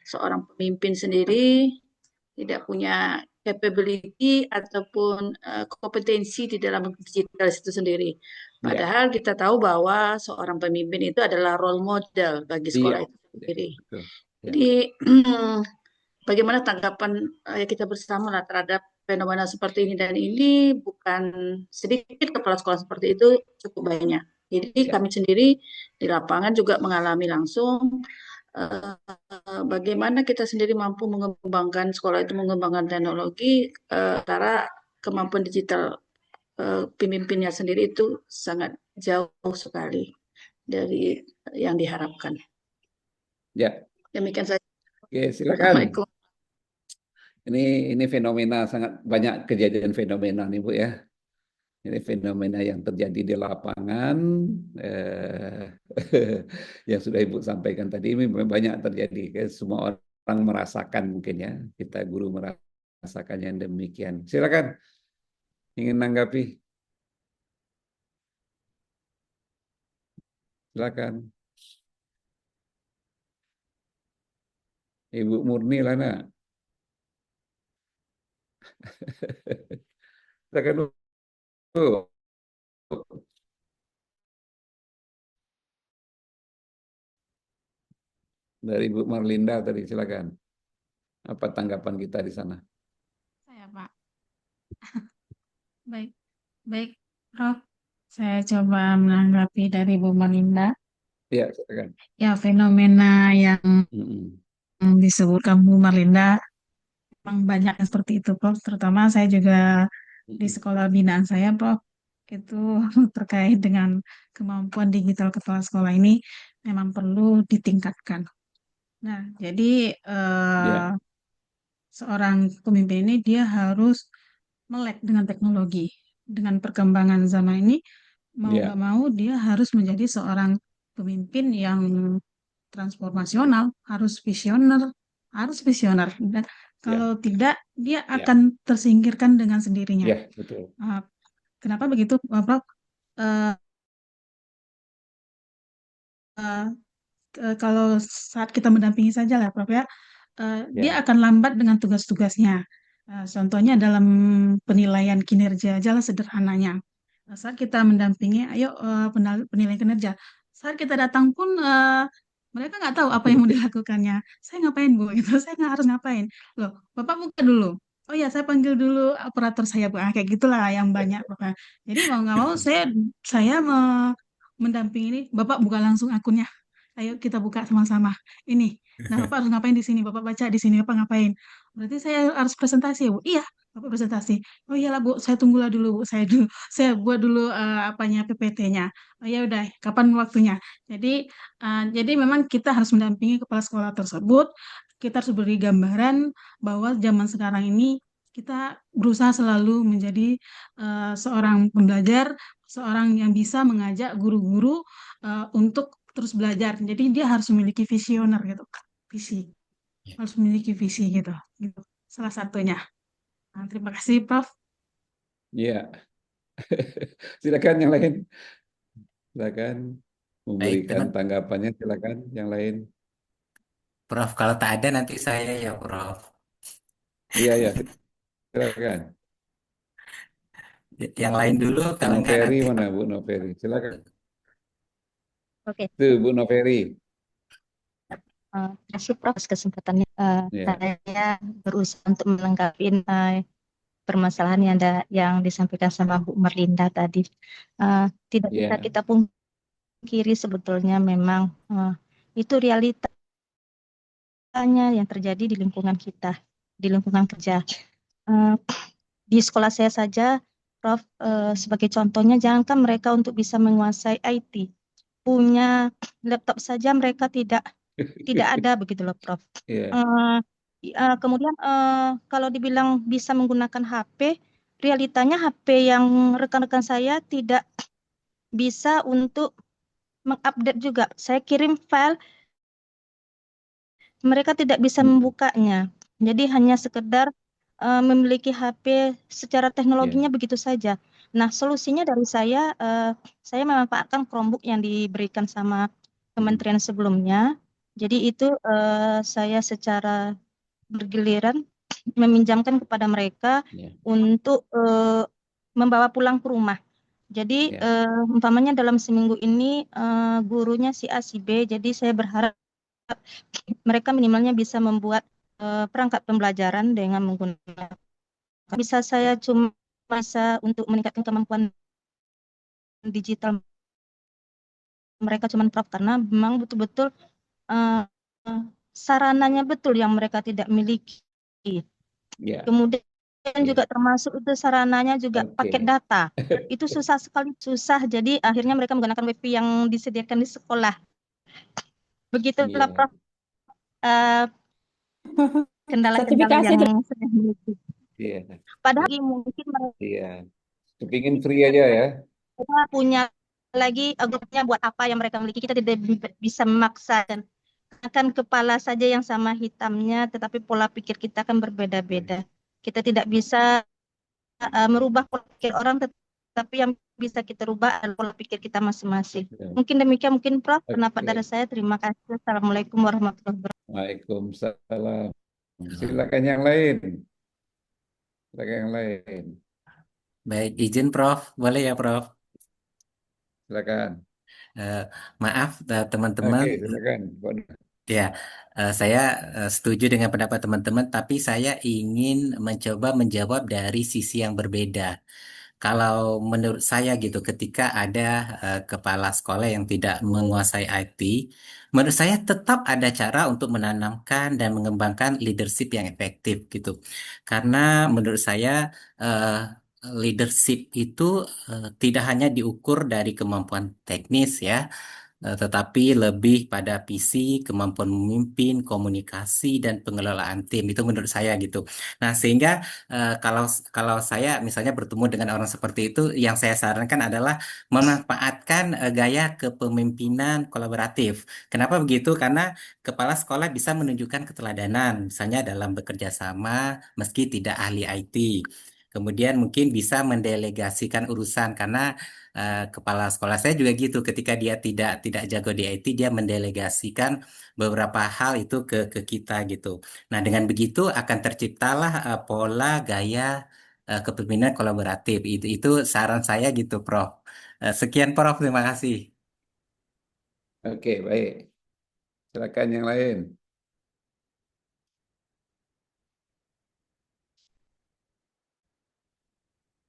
seorang pemimpin sendiri tidak punya capability ataupun kompetensi di dalam digital itu sendiri. Ya, Padahal kita tahu bahwa seorang pemimpin itu adalah role model bagi iya, sekolah itu sendiri. betul. Ya, Jadi bagaimana tanggapan kita bersama lah terhadap fenomena seperti ini, dan ini bukan sedikit kepala sekolah seperti itu, cukup banyak. Jadi ya, kami sendiri di lapangan juga mengalami langsung bagaimana kita sendiri mampu mengembangkan sekolah itu, mengembangkan teknologi, antara kemampuan digital pemimpinnya sendiri itu sangat jauh sekali dari yang diharapkan. ya. Demikian saja. Oke, silakan. Assalamualaikum. Ini fenomena sangat banyak kejadian fenomena nih Bu ya. Ini fenomena yang terjadi di lapangan yang sudah Ibu sampaikan tadi ini banyak terjadi. Semua orang merasakan mungkin ya. Kita guru merasakan yang demikian. Silakan ingin nanggapi. Silakan. Ibu Murni lah nak. Silakan Bu. Dari Ibu Marlinda tadi silakan. Apa tanggapan kita di sana? Saya, Pak. Baik, baik, Prof. Saya coba menanggapi dari Bu Melinda. Ya, silakan. Ya, fenomena yang Mm-mm. disebutkan Bu Melinda memang banyak yang seperti itu, Prof. Terutama saya juga di sekolah binaan saya, Prof. Itu terkait dengan kemampuan digital kepala sekolah ini memang perlu ditingkatkan. Nah, jadi Ya, seorang pemimpin ini dia harus melek dengan teknologi. Dengan perkembangan zaman ini, mau Ya, nggak mau dia harus menjadi seorang pemimpin yang transformasional, harus visioner. Dan ya, kalau tidak, dia ya, akan tersingkirkan dengan sendirinya. ya, betul. Uh, Kenapa begitu, Prof? Uh, uh, kalau saat kita mendampingi saja lah, Prof ya, dia Ya, akan lambat dengan tugas-tugasnya. Contohnya dalam penilaian kinerja aja lah sederhananya. Saat kita mendampingi, ayo penilaian kinerja. Saat kita datang pun mereka nggak tahu apa yang mau dilakukannya. Saya ngapain Bu? Gitu. Saya nggak harus ngapain. Loh, Bapak buka dulu. Oh ya, saya panggil dulu operator saya Bu. Kayak gitulah yang banyak Bapak. Jadi mau nggak mau saya mendampingi ini. Bapak buka langsung akunnya. Ayo kita buka sama-sama. Ini. Nah, Bapak harus ngapain di sini? Bapak baca di sini, Bapak ngapain? Berarti saya harus presentasi ya, Bu? Iya, Bapak presentasi. Oh iyalah, Bu, saya tunggulah dulu, Bu. Saya buat dulu apanya PPT-nya. Oh ya udah, kapan waktunya? Jadi jadi memang kita harus mendampingi kepala sekolah tersebut. Kita harus beri gambaran bahwa zaman sekarang ini kita berusaha selalu menjadi seorang pembelajar, seorang yang bisa mengajak guru-guru untuk terus belajar. Jadi dia harus memiliki visioner gitu, visi, harus memiliki visi gitu, gitu. Salah satunya. Nah, terima kasih, Prof. ya. Silakan yang lain. Silakan Baik, memberikan teman. tanggapannya. Silakan yang lain. Prof, kalau tak ada nanti saya ya, Prof. Iya, ya, silakan. Yang lain dulu, Bu kalau enggak Noveri nanti. mana Bu Noveri? Silakan. Oke, Tuh Bu Noveri. terima kasih Prof atas kesempatannya. Ya, Saya berusaha untuk melengkapi permasalahan yang disampaikan sama Bu Merlinda tadi. Tidak bisa ya, kita pungkiri sebetulnya memang itu realitanya yang terjadi di lingkungan kita, di lingkungan kerja. Eh, di sekolah saya saja, Prof, sebagai contohnya, jangankan mereka untuk bisa menguasai IT, punya laptop saja mereka tidak ada begitu loh, Prof. ya, Eh, Kemudian kalau dibilang bisa menggunakan HP, realitanya HP yang rekan-rekan saya tidak bisa untuk mengupdate juga. Saya kirim file, mereka tidak bisa membukanya. Jadi hanya sekedar memiliki HP secara teknologinya ya, begitu saja. Nah, solusinya dari saya memanfaatkan Chromebook yang diberikan sama kementerian sebelumnya. Jadi itu saya secara bergiliran meminjamkan kepada mereka ya, untuk membawa pulang ke rumah. Jadi ya, umpamanya dalam seminggu ini gurunya si A si B, jadi saya berharap mereka minimalnya bisa membuat perangkat pembelajaran dengan menggunakan. Bisa saya ya, cuma bisa untuk meningkatkan kemampuan digital mereka cuma Prof, karena memang betul-betul uh, sarananya betul yang mereka tidak miliki. ya, Kemudian ya. juga termasuk itu sarananya juga paket Oke. data. Itu susah sekali, susah. Jadi akhirnya mereka menggunakan WiFi yang disediakan di sekolah. Begitulah Iya, Prof, uh, kendala-kendala Sertifikasi yang dulu. saya miliki. iya, Padahal mungkin iya. Kepingin free aja ya. mereka punya lagi grupnya buat apa yang mereka miliki, kita tidak bisa memaksa, dan akan kepala saja yang sama hitamnya, tetapi pola pikir kita kan berbeda-beda. Kita tidak bisa merubah pola pikir orang, tetapi yang bisa kita rubah adalah pola pikir kita masing-masing. Ya. Mungkin demikian, mungkin Prof, pendapat dari Oke. saya. Terima kasih. Assalamualaikum warahmatullahi wabarakatuh. Waalaikumsalam. Silakan yang lain. Silakan yang lain. Baik, izin Prof. Boleh ya, Prof? Silakan. Eh, Maaf, teman-teman. Oke, silakan. Ya, saya setuju dengan pendapat teman-teman, tapi saya ingin mencoba menjawab dari sisi yang berbeda. Kalau menurut saya gitu, ketika ada kepala sekolah yang tidak menguasai IT, menurut saya tetap ada cara untuk menanamkan dan mengembangkan leadership yang efektif gitu. Karena menurut saya eh, leadership itu tidak hanya diukur dari kemampuan teknis ya, tetapi lebih pada visi, kemampuan memimpin, komunikasi, dan pengelolaan tim. Itu menurut saya gitu. Nah, sehingga kalau kalau saya misalnya bertemu dengan orang seperti itu, yang saya sarankan adalah memanfaatkan gaya kepemimpinan kolaboratif. Kenapa begitu? Karena kepala sekolah bisa menunjukkan keteladanan, misalnya dalam bekerja sama meski tidak ahli IT. Kemudian mungkin bisa mendelegasikan urusan karena kepala sekolah saya juga gitu. Ketika dia tidak jago di IT, dia mendelegasikan beberapa hal itu ke kita gitu. Nah, dengan begitu akan terciptalah pola gaya kepemimpinan kolaboratif. Itu saran saya gitu, Prof. Sekian, Prof. Terima kasih. Oke, baik. Silakan yang lain.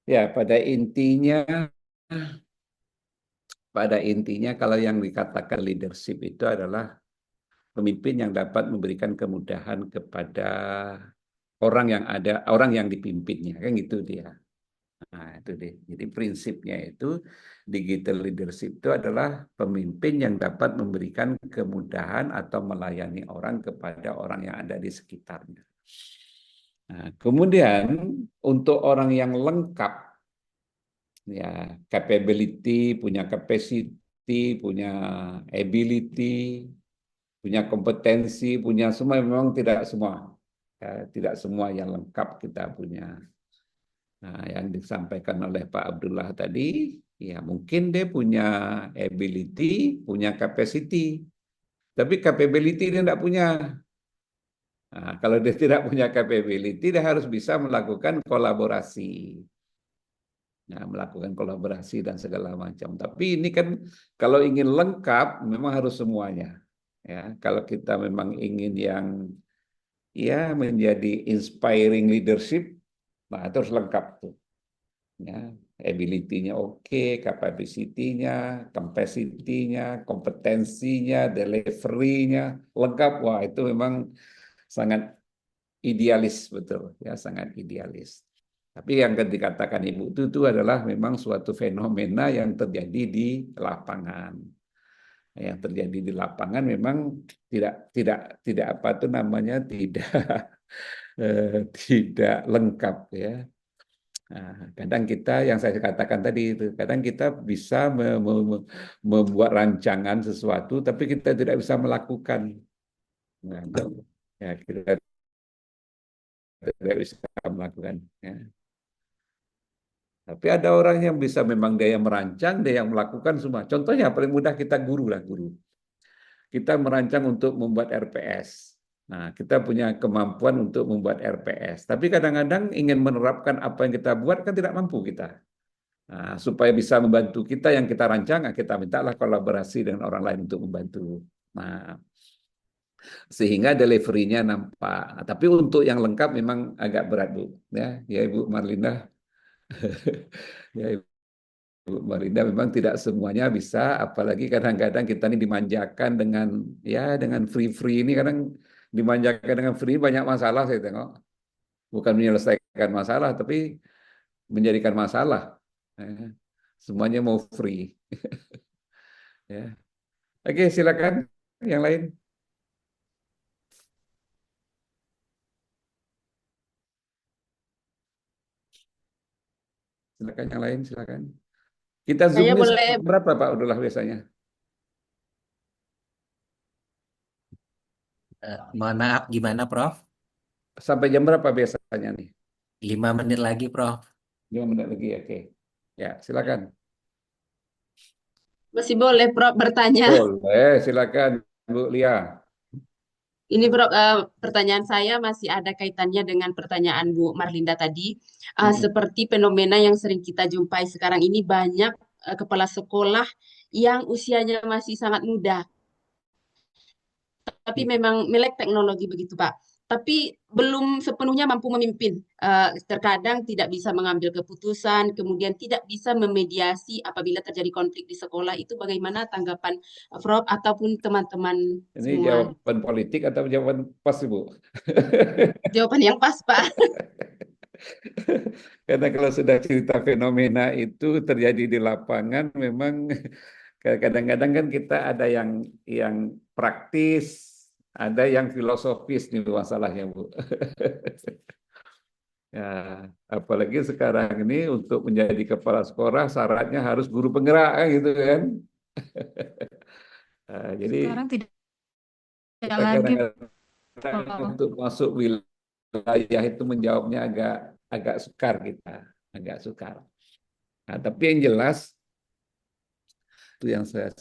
Ya, pada intinya kalau yang dikatakan leadership itu adalah pemimpin yang dapat memberikan kemudahan kepada orang yang dipimpinnya, kan gitu dia. Nah, itu deh. Jadi prinsipnya itu digital leadership itu adalah pemimpin yang dapat memberikan kemudahan atau melayani orang kepada orang yang ada di sekitarnya. Nah, kemudian untuk orang yang lengkap, ya capability, punya capacity, punya ability, punya kompetensi, punya semua, memang tidak semua. Ya, tidak semua yang lengkap kita punya. Nah, yang disampaikan oleh Pak Abdullah tadi, ya mungkin dia punya ability, punya capacity, tapi capability dia tidak punya. Nah, kalau dia tidak punya capability, dia harus bisa melakukan kolaborasi. Nah, melakukan kolaborasi dan segala macam. Tapi ini kan kalau ingin lengkap, memang harus semuanya. Ya, kalau kita memang ingin yang ya menjadi inspiring leadership, nah itu harus lengkap tuh. Ya, ability-nya oke, capacity-nya, capacity-nya, kompetensinya, delivery-nya lengkap. Wah, itu memang sangat idealis, betul ya, sangat idealis. Tapi yang dikatakan Ibu itu adalah memang suatu fenomena yang terjadi di lapangan. Yang terjadi di lapangan memang tidak apa itu namanya, tidak lengkap ya. Nah, kadang kita yang saya katakan tadi itu, kadang kita bisa membuat rancangan sesuatu, tapi kita tidak bisa melakukan. Nah, ya, kita tidak bisa melakukan. Ya. Tapi ada orang yang bisa memang dia yang merancang, dia yang melakukan semua. Contohnya paling mudah kita guru lah, guru. Kita merancang untuk membuat RPS. Nah, kita punya kemampuan untuk membuat RPS. Tapi kadang-kadang ingin menerapkan apa yang kita buat kan tidak mampu kita. Nah, supaya bisa membantu kita yang kita rancang, kita mintalah kolaborasi dengan orang lain untuk membantu. Nah, sehingga delivery-nya nampak. Nah, tapi untuk yang lengkap memang agak berat, Bu. Ya Ibu Marlinda. Ya Ibu Marlinda, memang tidak semuanya bisa, apalagi kadang-kadang kita ini dimanjakan dengan free-free ini, kadang dimanjakan dengan free banyak masalah saya tengok. Bukan menyelesaikan masalah, tapi menjadikan masalah. Semuanya mau free. Ya. Oke, silakan yang lain. Silakan yang lain, silakan. Kita Zoom Saya ini boleh, sampai berapa Pak Abdullah biasanya? Mohon maaf, gimana, Prof? Sampai jam berapa biasanya nih? 5 menit lagi, Prof. 5 menit lagi, oke. Ya, silakan. masih boleh Prof bertanya. Boleh, silakan Bu Lia. Ini Prof, pertanyaan saya masih ada kaitannya dengan pertanyaan Bu Marlinda tadi. Seperti fenomena yang sering kita jumpai sekarang ini, banyak kepala sekolah yang usianya masih sangat muda, tapi memang melek teknologi begitu Pak. Tapi belum sepenuhnya mampu memimpin. Terkadang tidak bisa mengambil keputusan, kemudian tidak bisa memediasi apabila terjadi konflik di sekolah. Itu bagaimana tanggapan Prof ataupun teman-teman Ini semua? jawaban politik atau jawaban pas, Ibu? Jawaban yang pas, Pak. Karena kalau sudah cerita fenomena itu terjadi di lapangan, memang Kadang-kadang kan kita ada yang praktis, ada yang filosofis nih masalahnya, Bu. Ya, apalagi sekarang ini untuk menjadi kepala sekolah syaratnya harus guru penggerak kan, gitu kan. Jadi Sekarang tidak kita lagi, kadang-kadang Prof. untuk masuk wilayah itu menjawabnya agak sukar kita, agak sukar. Nah, tapi yang jelas itu yang saya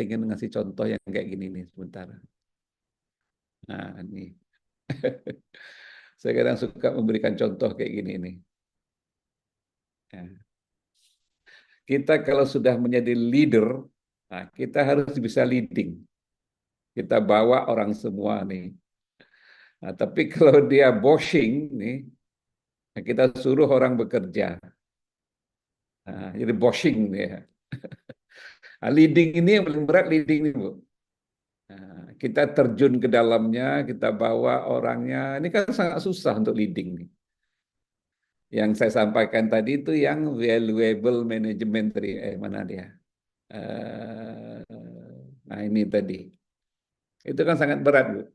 ingin ngasih contoh yang kayak gini nih sebentar. Nah, ini saya kadang suka memberikan contoh kayak gini nih. Ya. Kita kalau sudah menjadi leader, nah, kita harus bisa leading. Kita bawa orang semua nih. Nah, tapi kalau dia bossing nih, nah, kita suruh orang bekerja. Nah, jadi bossing dia. Nah, leading ini yang paling berat, leading ini, Bu. Nah, kita terjun ke dalamnya, kita bawa orangnya. Ini kan sangat susah untuk leading nih. Yang saya sampaikan tadi itu yang valuable management tadi. Mana dia? Nah, ini tadi. Itu kan sangat berat, Bu.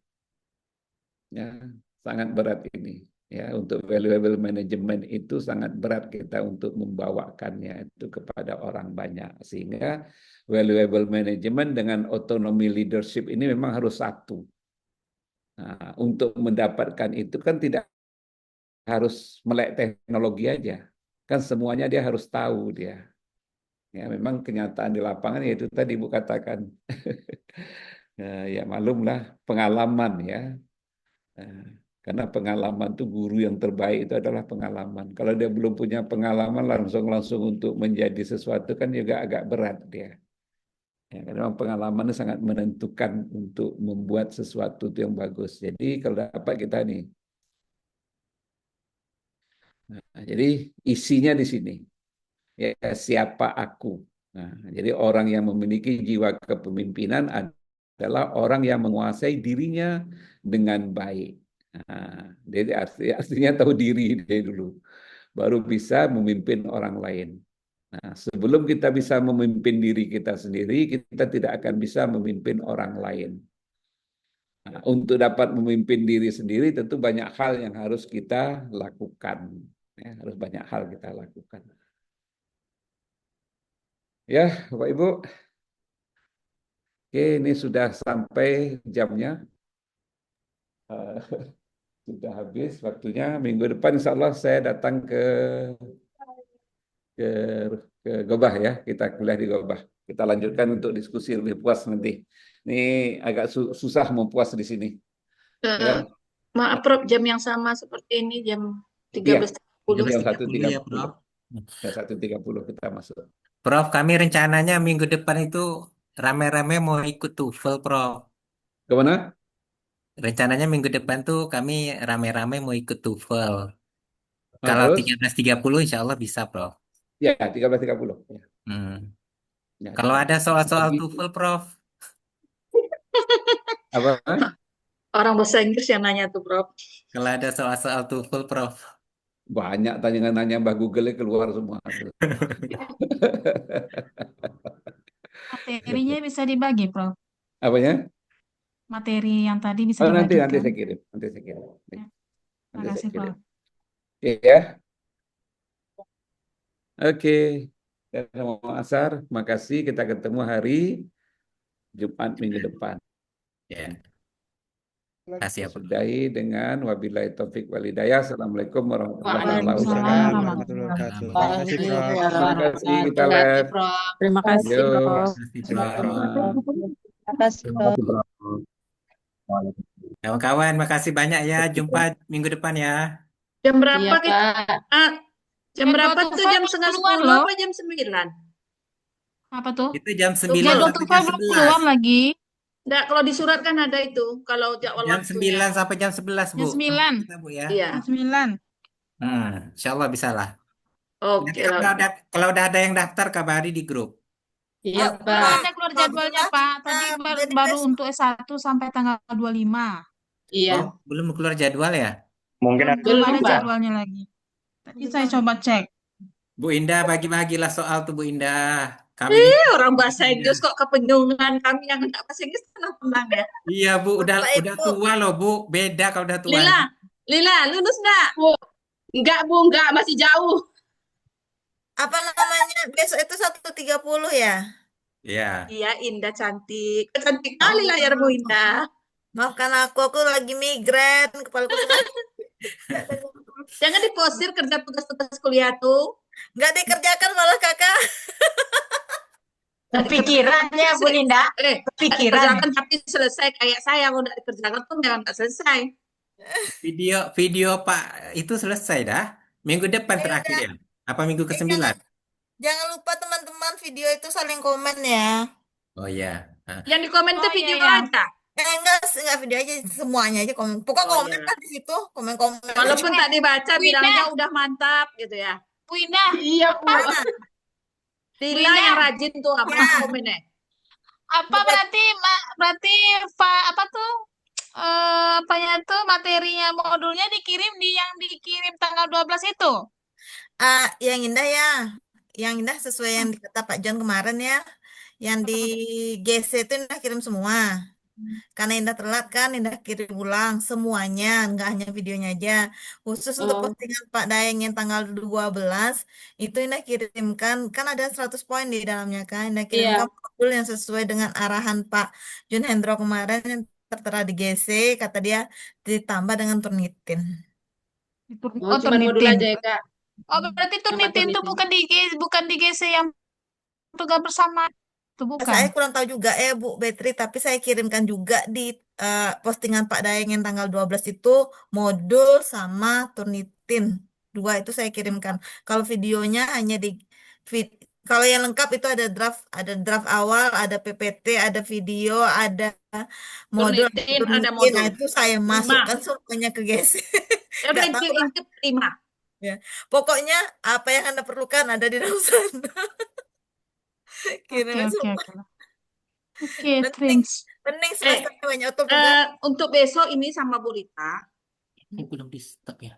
Ya, sangat berat ini. Ya, untuk valuable management itu sangat berat kita untuk membawakannya itu kepada orang banyak. Sehingga valuable management dengan autonomy leadership ini memang harus satu. Nah, untuk mendapatkan itu kan tidak harus melek teknologi aja. Kan semuanya dia harus tahu dia. Ya, memang kenyataan di lapangan yaitu tadi Bu katakan. Ya malumlah pengalaman ya. Karena pengalaman itu guru yang terbaik itu adalah pengalaman. Kalau dia belum punya pengalaman langsung untuk menjadi sesuatu kan juga agak berat dia. Ya, karena memang pengalaman itu sangat menentukan untuk membuat sesuatu itu yang bagus. Jadi kalau dapat kita nih. Nah, jadi isinya di sini. Ya, siapa aku? Nah, jadi orang yang memiliki jiwa kepemimpinan adalah orang yang menguasai dirinya dengan baik. Nah, jadi artinya tahu diri dia dulu, baru bisa memimpin orang lain. Nah, sebelum kita bisa memimpin diri kita sendiri, kita tidak akan bisa memimpin orang lain. Nah, untuk dapat memimpin diri sendiri, tentu banyak hal yang harus kita lakukan. Ya, harus banyak hal kita lakukan. Ya, Bapak Ibu. Oke, ini sudah sampai jamnya. Sudah habis waktunya. Minggu depan insya Allah saya datang ke, ke Gobah ya. Kita kuliah di Gobah. Kita lanjutkan untuk diskusi lebih puas nanti. Ini agak susah mempuas di sini. Ya. Maaf, Prof, jam yang sama seperti ini, jam Iya, 13.30. jam 1.30 ya, 1.30. Prof. Ya, 1.30 kita masuk. Prof, kami rencananya minggu depan itu rame-rame mau ikut TOEFL, Prof. Kemana? Rencananya minggu depan tuh kami rame-rame mau ikut TOEFL. Kalau Terus? 13.30 insya Allah bisa, Prof. Ya, 13.30. Ya. Ya, Kalau ada soal-soal TOEFL, Prof. Apa? Orang bahasa Inggris yang nanya tuh, Prof. Kalau ada soal-soal TOEFL, Prof. Banyak tanya Mbah Google keluar semua. Materinya bisa dibagi, Prof. Apanya? Materi yang tadi bisa Nanti dibagikan. saya kirim. Nanti saya kirim. Ya. Nanti Terima kasih, saya kirim. Prof. Ya. Oke. Mau asar. Makasih. Kita ketemu hari Jumat minggu depan. Ya. Terima kasih ya, Prof. Sudahi dengan wabillahi taufik walhidayah. Assalamualaikum warahmatullahi Waalaikumsalam wabarakatuh. warahmatullahi wabarakatuh. Terima kasih, Prof. Terima kasih kita Terima kasih, live. Prof. Terima kasih, Yo. Prof. Terima kasih, Prof. Terima kasih, Prof. Kawan-kawan, makasih banyak ya. Jumpa minggu depan ya. Jam berapa Iya, kita? Pak. Jam berapa tuh? Jam setengah keluar 10 loh. apa jam 9? Apa tuh? Itu jam 9 Jadwal sampai TOEFL jam belum keluar 11. lagi. Enggak, kalau di surat kan ada itu. Kalau jadwal Jam waktunya. 9 sampai jam 11, Bu. Jam 9. Kita, Bu, ya. Iya. Jam 9. Insya Allah bisa lah. Oke Nanti lah. kalau udah ada yang daftar, kabari di grup. Iya, Belum Pak. ada keluar jadwalnya, Pak. Tadi baru untuk S1 sampai tanggal 25. Iya. Oh, belum keluar jadwal ya? Belum ada Belum, Pak. jadwalnya lagi. Tadi saya coba cek. Bu Indah, bagi-bagilah soal tuh, Bu Indah. Kami juga Orang bahasa iya. Inggris kok kebingungan, kami yang enggak bahasa Inggris tenang-tenang ya. Iya, Bu, udah Bapak Ibu, tua loh, Bu. Beda kalau udah tua. Lila, Lila, lulus enggak? Bu, enggak, masih jauh. apa namanya? Besok itu 1.30 ya? Iya. Iya, Indah cantik. Cantik kali layarmu, Indah. Maafkan aku lagi migrain, kepalaku semua. Jangan diposir kerja tugas-tugas kuliah tuh. Nggak dikerjakan malah kakak. Kepikirannya Bu Linda, Nggak kepikiran. dikerjakan tapi selesai kayak saya. Kalau nggak dikerjakan tuh memang nggak selesai. Video Pak itu selesai dah. Minggu depan Ayo terakhir udah. ya. Apa minggu Eh, ke-9? jangan lupa teman-teman video itu saling komen ya. Oh iya. Nah, Yang di komen tuh Oh, iya, video iya. aja. Enggak video aja, semuanya aja komen. Pokoknya Oh, komen iya. kan di situ, komen-komen. Walaupun tak dibaca, Wina. bilangnya udah mantap gitu ya. Bu Indah, Iya, Bu. Lila Wina. yang rajin tuh apa Ya. komennya. apa berarti apa tuh apanya tuh materinya modulnya dikirim yang dikirim tanggal 12 itu. Yang indah ya. Yang indah sesuai yang dikata Pak John kemarin ya. Yang di GC itu Indah kirim semua. Karena Indah telat kan, Indah kirim ulang semuanya, nggak hanya videonya aja. Khusus untuk Oh. postingan Pak Daeng yang tanggal 12, itu Indah kirimkan, kan ada 100 poin di dalamnya kan. Indah kirimkan Iya. modul yang sesuai dengan arahan Pak Jun Hendro kemarin yang tertera di GC, kata dia ditambah dengan Turnitin. Oh, cuma modul aja ya, Kak. Oh, berarti Turnitin itu Turnitin. bukan di GC yang tugas bersama itu bukan. Saya kurang tahu juga Bu Betri, tapi saya kirimkan juga di postingan Pak Daeng yang tanggal 12 itu modul sama Turnitin. Dua itu saya kirimkan. Kalau videonya hanya kalau yang lengkap itu ada draft awal, ada PPT, ada video, ada modul, Turnitin, ada Turnitin. modul. Nah, itu saya 5. masukkan semuanya ke GC. Ya udah Nggak tahu lah. intip 5. Ya. Pokoknya apa yang Anda perlukan ada di dalam sana. Kirimnya Oke, semua. oke. Oke, Penting, thanks. penting semesternya banyak tuh juga. Untuk besok ini sama Bu Rita, ini belum di stop ya.